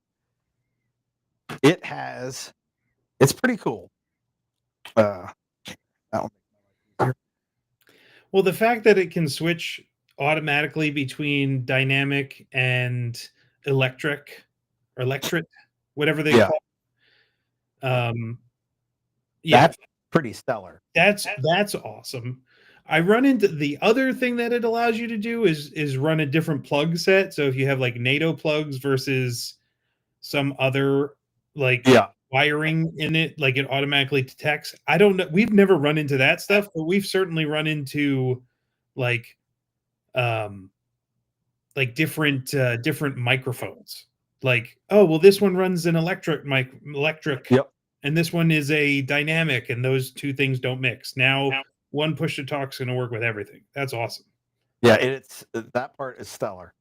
It's pretty cool. That one. Well, the fact that it can switch automatically between dynamic and electric, whatever they call it. Yeah, that's pretty stellar. That's awesome. I run into the other thing that it allows you to do is run a different plug set. So if you have like NATO plugs versus some other like wiring in it, like it automatically detects. I don't know. We've never run into that stuff, but we've certainly run into like um different microphones. Like, oh well, this one runs an electric, Yep. and this one is a dynamic, and those two things don't mix. Now one push to talk is going to work with everything. That's awesome. Yeah, it's that part is stellar.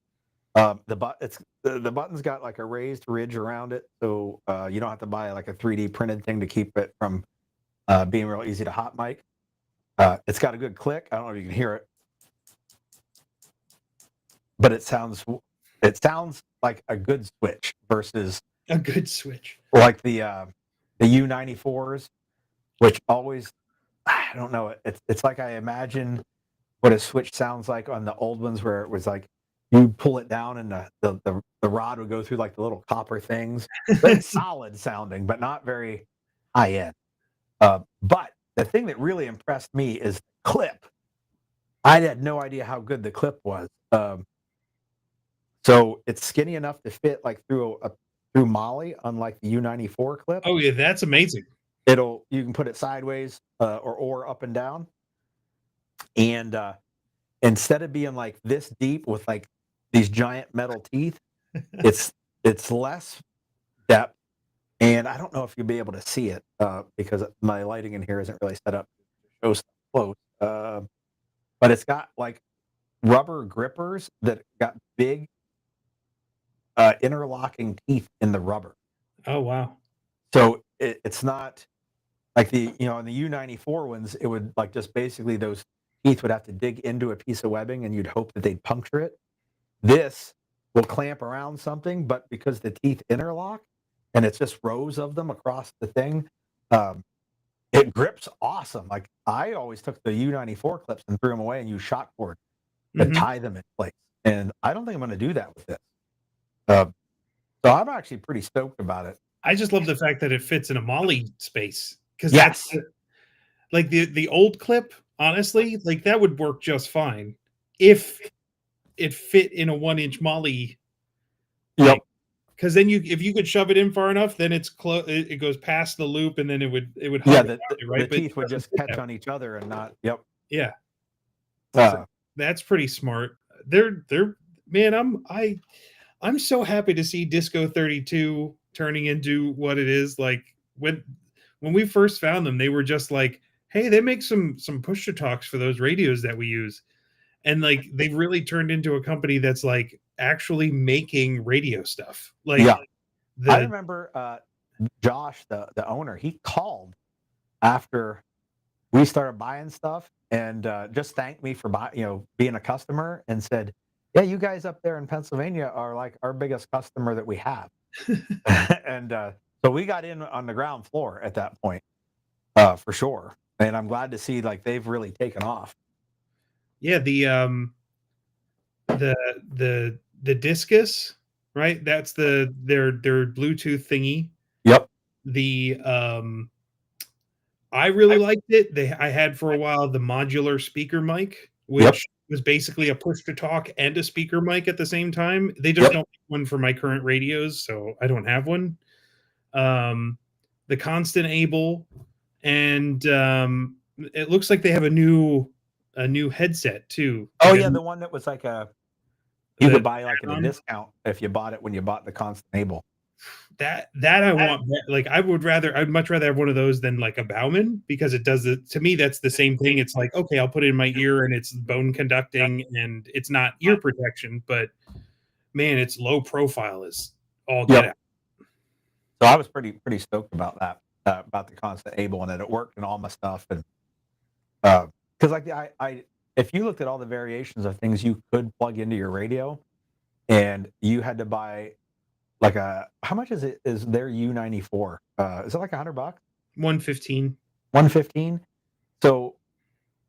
The button's got like a raised ridge around it, so you don't have to buy like a 3D printed thing to keep it from being real easy to hot mic. It's got a good click. I don't know if you can hear it, but it sounds like a good switch versus A good switch. like the U94s, which always I don't know. It's like I imagine what a switch sounds like on the old ones, where it was like you pull it down and the rod would go through like the little copper things. But it's solid sounding, but not very high end. But the thing that really impressed me is the clip. I had no idea how good the clip was. So it's skinny enough to fit like through Molly, unlike the U94 clip. Oh yeah, that's amazing. You can put it sideways or up and down, and instead of being like this deep with like these giant metal teeth, it's it's less depth. And I don't know if you'll be able to see it because my lighting in here isn't really set up to show stuff close. But it's got like rubber grippers that got big interlocking teeth in the rubber. Oh wow. So it's not like on the U94 ones, it would like just basically those teeth would have to dig into a piece of webbing and you'd hope that they'd puncture it. This will clamp around something, but because the teeth interlock and it's just rows of them across the thing, um, it grips awesome. Like I always took the U94 clips and threw them away and used shock cord to Hmm. tie them in place. And I don't think I'm going to do that with this. Uh, so I'm actually pretty stoked about it. I just love the fact that it fits in a Molly space because that's Yes. like the old clip. Honestly, like that would work just fine if it fit in a 1 inch Molly Yep. thing. Because then if you could shove it in far enough, then it's close. It goes past the loop, and then it would Yeah. hug The, around the, it, the right? But it teeth would doesn't just fit catch that on each other and not. Yep. way. Yeah, so Uh, that's pretty smart. They're man. I'm so happy to see Disco 32 turning into what it is. Like when we first found them, they were just like, hey, they make some push to talks for those radios that we use, and like they've really turned into a company that's like actually making radio stuff. Like yeah. I the remember Josh, the owner, he called after we started buying stuff and just thanked me for being a customer and said, "Yeah, you guys up there in Pennsylvania are like our biggest customer that we have." And so we got in on the ground floor at that point for sure. And I'm glad to see like they've really taken off. yeah the the discus, right? That's their Bluetooth thingy. Yep. The I really liked it. I had for a while the modular speaker mic, Yep. which was basically a push to talk and a speaker mic at the same time. They just Yep. don't make one for my current radios, so I don't have one. Um, the constant able, and it looks like they have a new headset too, Oh like a yeah, the one that was like you the could buy like at a add-on. discount if you bought it when you bought the Constable. That I want. Like I'd much rather have one of those than like a Bauman because it does it to me. That's the same thing. It's like, okay, I'll put it in my ear and it's bone conducting and it's not ear protection, but man, its low profile is all get Yep. out. So I was pretty stoked about that, about the Constant Able, and that it worked in all my stuff. And because like I if you looked at all the variations of things you could plug into your radio, and you had to buy like how much is their U94? Is it like $100? 115. 115. So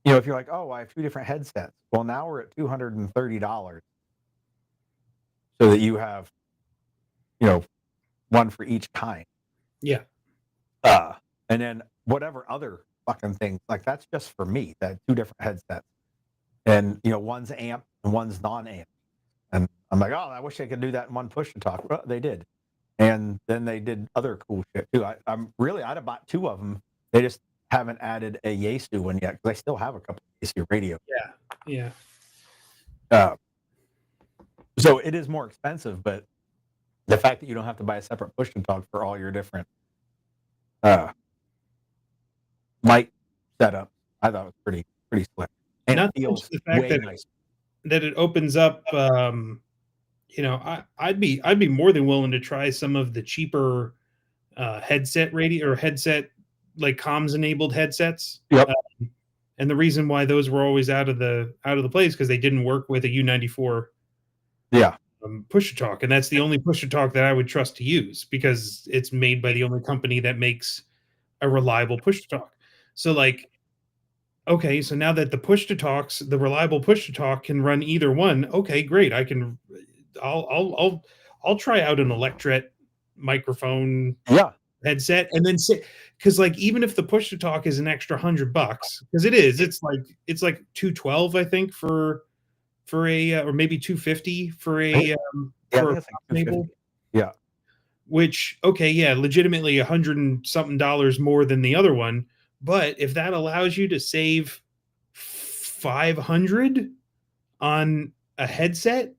if you're like, oh, I have two different headsets. Well, now we're at $230, so that you have you know one for each kind. Yeah. Uh, and then whatever other fucking things, like that's just for me. That two different headsets, and one's amp and one's non-amp. And I'm like, oh, I wish I could do that in one push to talk. Well, they did. And then they did other cool shit too. I'd have bought 2 of them. They just haven't added a Yaesu one yet because I still have a couple of Yaesu radios. Yeah. So it is more expensive, but the fact that you don't have to buy a separate push to talk for all your different mic setup, I thought was pretty slick, and Not it feels the fact way nicer. that it opens up. I'd be more than willing to try some of the cheaper headset radio or headset like comms enabled headsets. Yep. And the reason why those were always out of the place because they didn't work with a U94 push to talk, and that's the only push to talk that I would trust to use because it's made by the only company that makes a reliable push to talk. So like, okay, so now that the reliable push to talk can run either one, okay, great. I'll try out an Electret microphone headset and then say, because like even if the push to talk is an extra $100, because it's like 212 I think for a or maybe 250 for a for like 250. Yeah. Which okay, yeah, legitimately $100 and something more than the other one. But if that allows you to save $500 on a headset,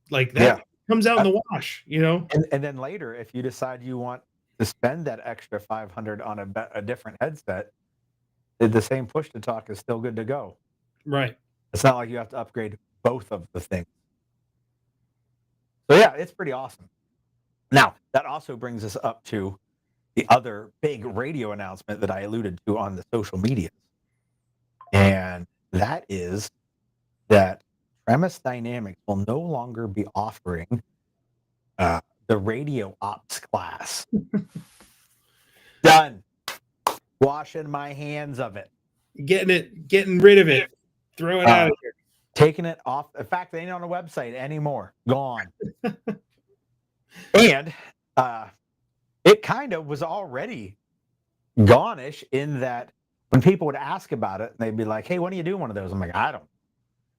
like that comes out in the wash, you know. And then later, if you decide you want to spend that extra $500 on a different headset, the same push to talk is still good to go. Right. It's not like you have to upgrade both of the things. So yeah, it's pretty awesome. Now, that also brings us up to the other big radio announcement that I alluded to on the social media. And that is that Premise Dynamics will no longer be offering the radio ops class. Done. Washing my hands of it. Getting rid of it. Throw it out of here. Taking it off. In fact, they ain't on the website anymore. Gone. And it kind of was already gone-ish in that when people would ask about it, they'd be like, hey, when are you doing one of those? I'm like, I don't.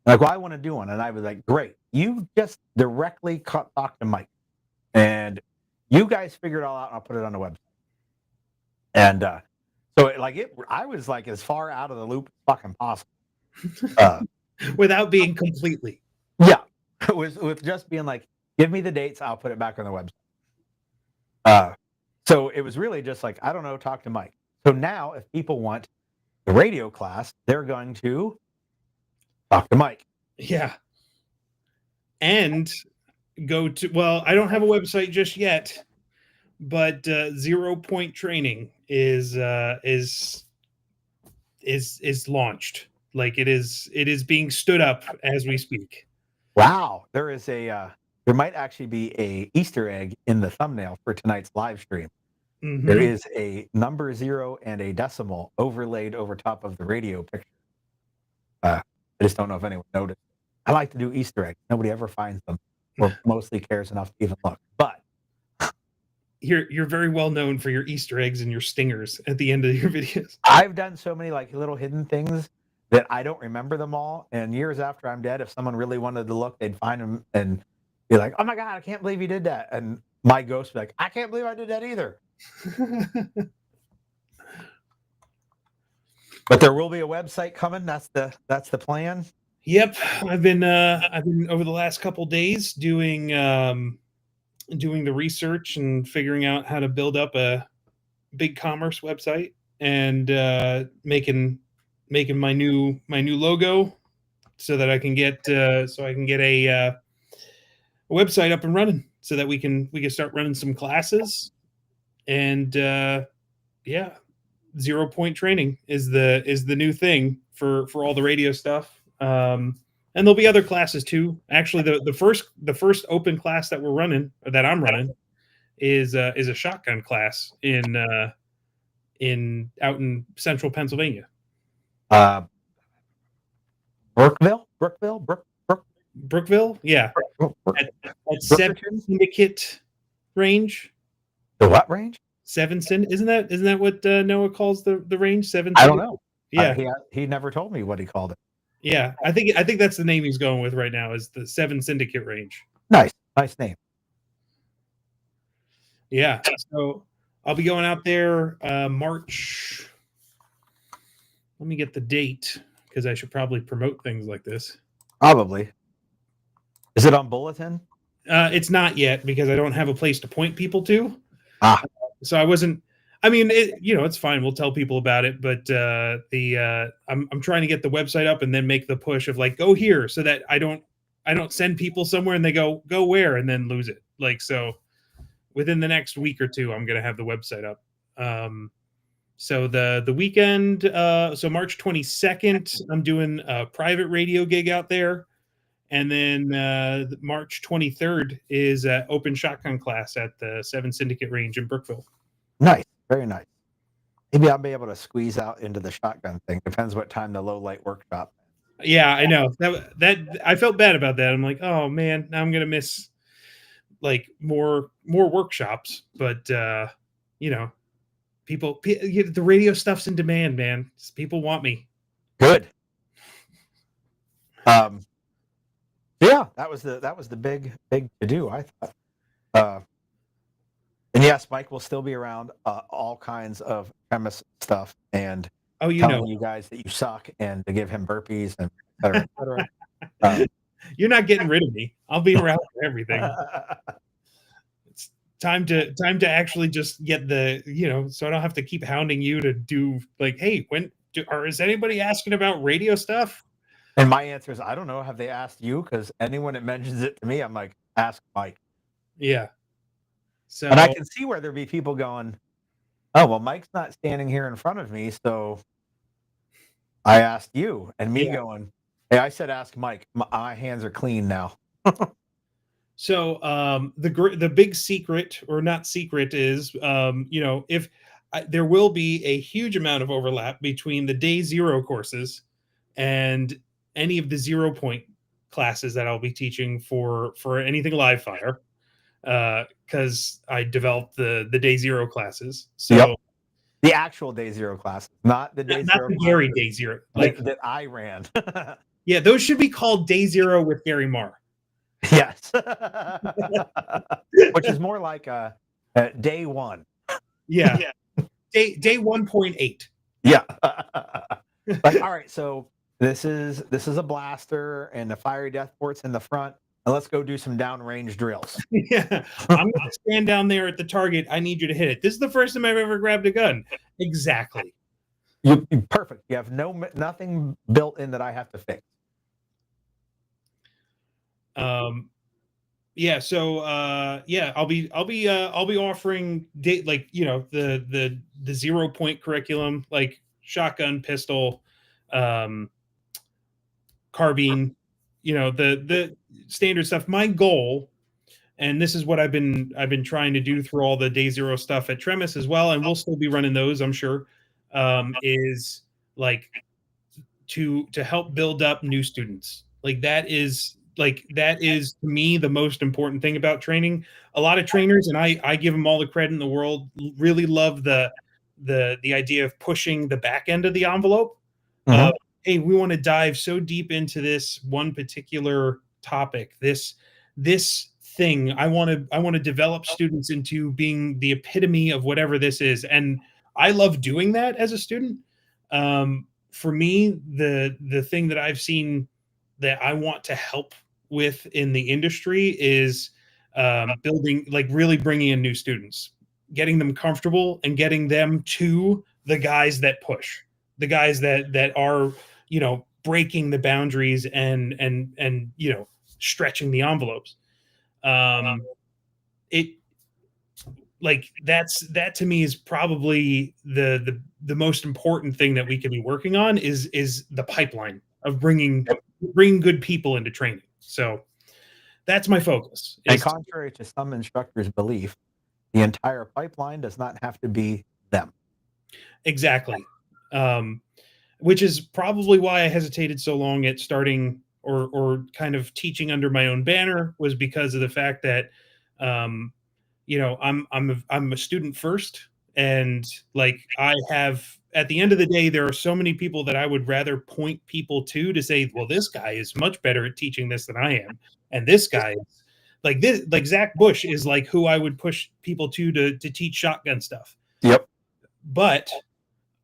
Like, well, I want to do one. And I was like, great. You just directly talk to Mike. And you guys figure it all out, and I'll put it on the website. And I was like as far out of the loop as fucking possible. Without being completely. Yeah. With just being like, give me the dates, I'll put it back on the website. So it was really just like, I don't know, talk to Mike. So now if people want the radio class, they're going to talk to Mike. Yeah. And go to, well, I don't have a website just yet, but 0 Point Training is launched. Like it is being stood up as we speak. Wow. There might actually be a Easter egg in the thumbnail for tonight's live stream. Mm-hmm. There is a number 0 and a decimal overlaid over top of the radio picture. I just don't know if anyone noticed. I like to do Easter eggs. Nobody ever finds them or mostly cares enough to even look. But you're very well known for your Easter eggs and your stingers at the end of your videos. I've done so many like little hidden things that I don't remember them all. And years after I'm dead, if someone really wanted to look, they'd find them and be like, oh my God, I can't believe you did that. And my ghost would be like, I can't believe I did that either. But there will be a website coming. That's the plan. Yep. I've been over the last couple days doing the research and figuring out how to build up a big commerce website and making my new logo so that I can get a website up and running so that we can start running some classes. And 0 Point Training is the new thing for all the radio stuff. And there'll be other classes too. Actually, the first open class that we're running, or that I'm running, is a shotgun class out in central Pennsylvania. Brookville, yeah, at 7 Syndicate range. The what range? 7 Syndicate. Isn't that what Noah calls the range? 7 Syndicate? I don't know. Yeah, he never told me what he called it. Yeah, I think that's the name he's going with right now is the 7 Syndicate range. Nice name. Yeah. So I'll be going out there March. Let me get the date because I should probably promote things like this. Probably. Is it on Bulletin? It's not yet because I don't have a place to point people to. Ah, So I wasn't. I mean, it's fine. We'll tell people about it, but I'm trying to get the website up and then make the push of like go here so that I don't send people somewhere and they go where and then lose it. Like so, within the next week or two, I'm gonna have the website up. So the weekend, so March 22nd, I'm doing a private radio gig out there. And then March 23rd is open shotgun class at the 7 Syndicate Range in Brookville. nice. Very nice. Maybe I'll be able to squeeze out into the shotgun thing. Depends what time the low light workshop. Yeah, I know. That I felt bad about that. I'm like, oh man, now I'm gonna miss like more workshops. But you know, the radio stuff's in demand, man. People want me. Good. Um, yeah, that was the big to do. I thought. And yes, Mike will still be around all kinds of premise stuff and Oh, telling you guys that you suck and to give him burpees and et cetera, et cetera. You're not getting rid of me. I'll be around for everything. It's time to actually just get so I don't have to keep hounding you to do like, hey, or is anybody asking about radio stuff? And my answer is, I don't know. Have they asked you? Because anyone that mentions it to me, I'm like, ask Mike. Yeah. And I So can see where there'd be people going, oh, well, Mike's not standing here in front of me, so I asked you. And me going, hey, I said ask Mike. My hands are clean now. So the big secret, or not secret, is if there will be a huge amount of overlap between the day zero courses and any of the 0 point classes that I'll be teaching for anything live fire, because I developed the day zero classes. So yep. The actual day zero classes, not the day not zero the classes Gary day zero, like that I ran. yeah, those should be called day zero with Gary Marr. Yes. Which is more like day one. Yeah. Day 1.8. Yeah. Like, all right, so this is a blaster and the fiery death port's in the front. And let's go do some downrange drills. Yeah. I'm gonna stand down there at the target. I need you to hit it. This is the first time I've ever grabbed a gun. Exactly. You perfect. You have nothing built in that I have to fix. Yeah, so I'll be offering the 0 point curriculum, like shotgun, pistol, carbine, the standard stuff. My goal, and this is what I've been trying to do through all the day zero stuff at Tremis as well, and we'll still be running those, I'm sure, is like to help build up new students. That is to me the most important thing about training. A lot of trainers, and I give them all the credit in the world, really love the idea of pushing the back end of the envelope. Mhm. Hey, we want to dive so deep into this one particular topic, this thing. I want to develop students into being the epitome of whatever this is, and I love doing that as a student. For me, the thing that I've seen that I want to help with in the industry is building, like really bringing in new students, getting them comfortable, and getting them to the guys that push, the guys that are breaking the boundaries and stretching the envelopes. It like that to me is probably the most important thing that we can be working on is the pipeline of bringing good people into training. So that's my focus. And contrary to some instructors' belief, the entire pipeline does not have to be them. Exactly. Which is probably why I hesitated so long at starting or kind of teaching under my own banner, was because of the fact that I'm a student first, and like I have, at the end of the day, there are so many people that I would rather point people to say, well, this guy is much better at teaching this than I am, and this guy is Like this, like Zach Bush is like who I would push people to teach shotgun stuff. Yep. But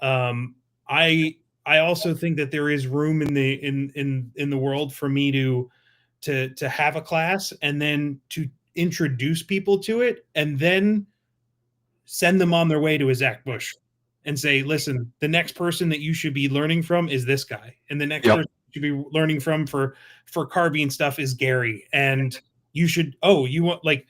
um, I also think that there is room in the world for me to have a class and then to introduce people to it and then send them on their way to a Zach Bush and say, listen, the next person that you should be learning from is this guy, and the next Yep. person you should be learning from for carbine stuff is Gary, and you should you want like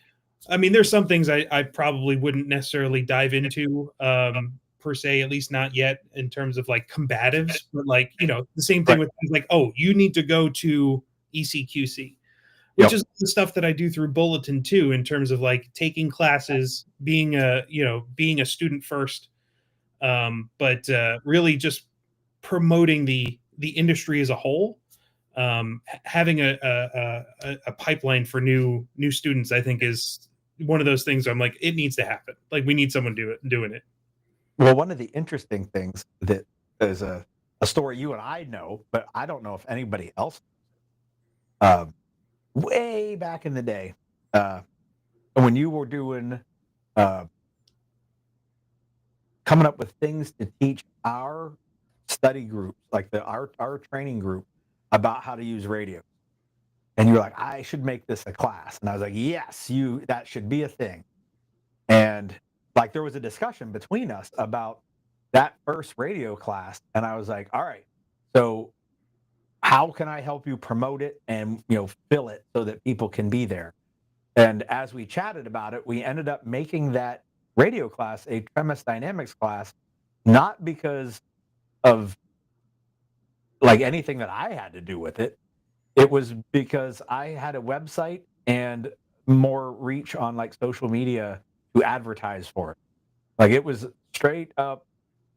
I mean, there's some things I probably wouldn't necessarily dive into per se, at least not yet in terms of like combatives, but like the same thing Right. with things like you need to go to ECQC, which Yep. is the stuff that I do through Bulletin too, in terms of like taking classes, being a student first, but really just promoting the industry as a whole. Having a pipeline for new students, I think, is one of those things. I'm like, it needs to happen. Like, we need someone doing it. Well, one of the interesting things that is a story you and I know, but I don't know if anybody else. Way back in the day, when you were doing uh, coming up with things to teach our study groups, like our training group, about how to use radio, and you're like, I should make this a class, and I was like, yes, that should be a thing, and like there was a discussion between us about that first radio class, and I was like, all right, so how can I help you promote it and fill it so that people can be there? And as we chatted about it, we ended up making that radio class a premise dynamics class, not because of like anything that I had to do with it. It was because I had a website and more reach on like social media to advertise for it. Like it was straight up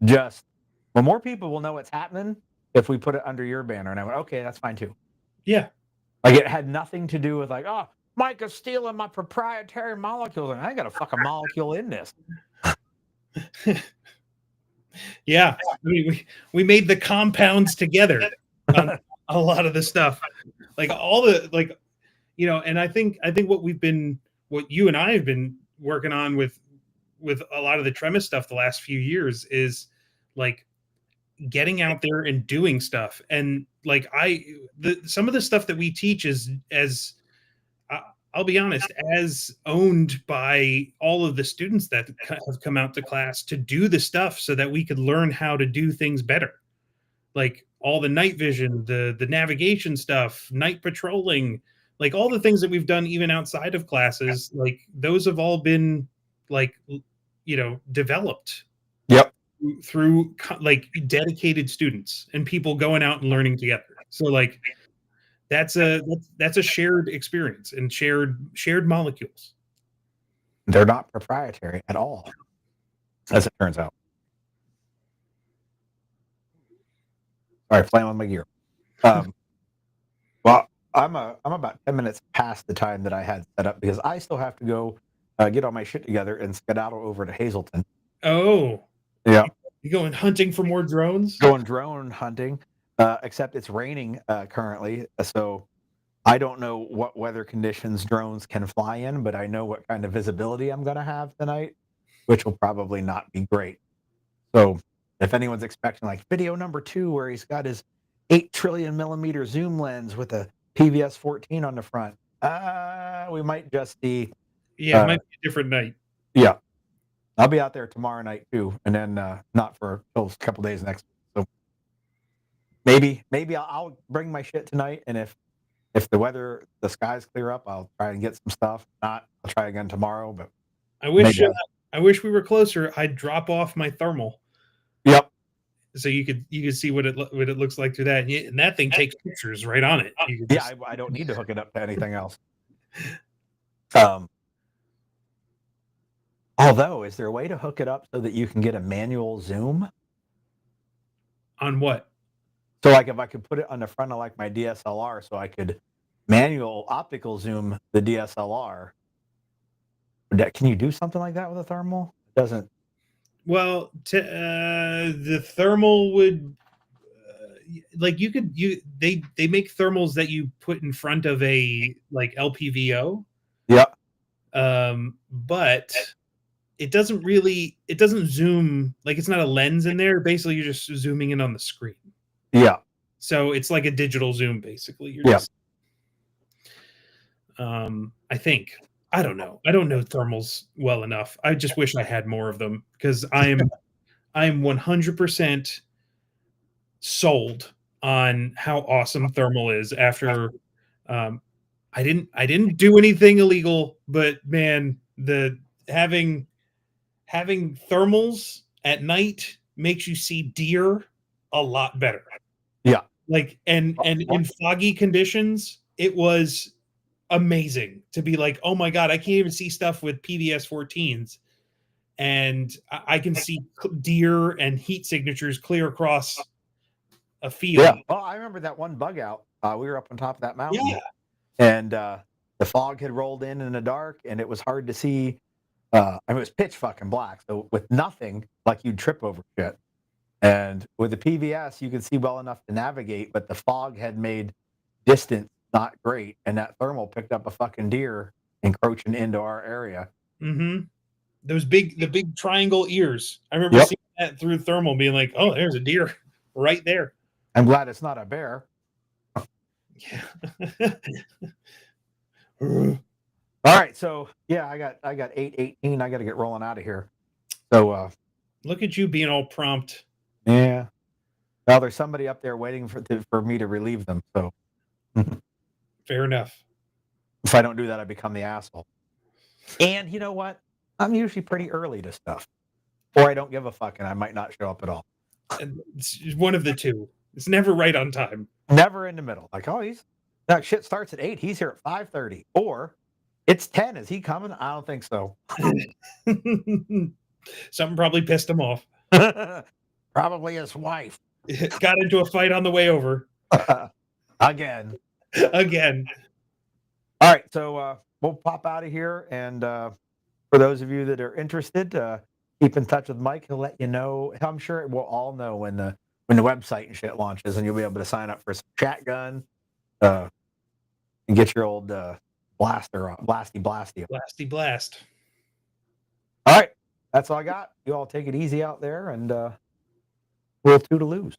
just, well, more people will know what's happening if we put it under your banner. And I went, okay, that's fine too. Yeah. Like it had nothing to do with like, oh, Mike is stealing my proprietary molecules, and I got a fucking molecule in this. Yeah. I mean, we made the compounds together on a lot of the stuff, like all the like, and I think what you and I have been working on with a lot of the Tremis stuff the last few years is like getting out there and doing stuff. And like some of the stuff that we teach is as I'll be honest, as owned by all of the students that have come out to class to do the stuff so that we could learn how to do things better. Like all the night vision, the navigation stuff, night patrolling, like all the things that we've done even outside of classes, like those have all been like developed. Yep. Through like dedicated students and people going out and learning together. So like that's a shared experience and shared molecules. They're not proprietary at all, as it turns out. All right, flailing my gear. Well, I'm about 10 minutes past the time that I had set up because I still have to go get all my shit together and skedaddle over to Hazleton. Oh, yeah. You going hunting for more drones? Going drone hunting, except it's raining currently, so I don't know what weather conditions drones can fly in, but I know what kind of visibility I'm going to have tonight, which will probably not be great. So if anyone's expecting like video number 2 where he's got his 8 trillion millimeter zoom lens with a PVS 14 on the front, we might just see. Yeah, it might be a different night. Yeah. I'll be out there tomorrow night too, and then not for a couple days next week. So maybe I'll bring my shit tonight, and if the skies clear up, I'll try and get some stuff. Not, I'll try again tomorrow. But I wish we were closer. I'd drop off my thermal. Yep. So you could see what it looks like through that, and that thing takes pictures right on it. Yeah, I don't need to hook it up to anything else. Although, is there a way to hook it up so that you can get a manual zoom? On what? So, like, if I could put it on the front of like my DSLR, so I could manual optical zoom the DSLR. Can you do something like that with a thermal? It doesn't. Well, the thermal would like they make thermals that you put in front of a like LPVO. Yeah. But it doesn't zoom, like it's not a lens in there. Basically, you're just zooming in on the screen. Yeah. So it's like a digital zoom. Basically, you're Yeah. just. I think. I don't know. I don't know thermals well enough. I just wish I had more of them because I'm 100% sold on how awesome thermal is after um, I didn't do anything illegal, but man, the having having thermals at night makes you see deer a lot better. Yeah. Like and in foggy conditions, it was amazing to be like, "Oh my god, I can't even see stuff with PVS 14s." And I can see deer and heat signatures clear across a Yeah. field. Well, I remember that one bug out. We were up on top of that mountain, Yeah. and the fog had rolled in the dark, and it was hard to see. I mean, it was pitch fucking black. So with nothing, like you'd trip over shit. And with the PVS, you could see well enough to navigate, but the fog had made distance not great, and that thermal picked up a fucking deer encroaching into our area. Mhm. The big triangle ears. I remember Yep. seeing that through thermal being like, "Oh, there's a deer right there." I'm glad it's not a bear. Yeah. All right, so yeah, I got 8:18. I got to get rolling out of here. So Look at you being all prompt. yeah, well, there's somebody up there waiting for me to relieve them. So Fair enough. if I don't do that, I become the asshole. And you know what? I'm usually pretty early to stuff, or I don't give a fuck, and I might not show up at all. And it's one of the two. It's never right on time. Never in the middle. Like, oh, he's that shit starts at 8. He's here at 5:30, or it's 10. Is he coming? I don't think so. Something probably pissed him off. Probably his wife. Got into a fight on the way over. Again. Again. All right, so we'll pop out of here, and for those of you that are interested, keep in touch with Mike. He'll let you know. I'm sure we'll all know when the website and shit launches, and you'll be able to sign up for some chat gun and get your old blaster blasty. Blasty blast. All right, that's all I got. You all take it easy out there, and we'll toodaloos.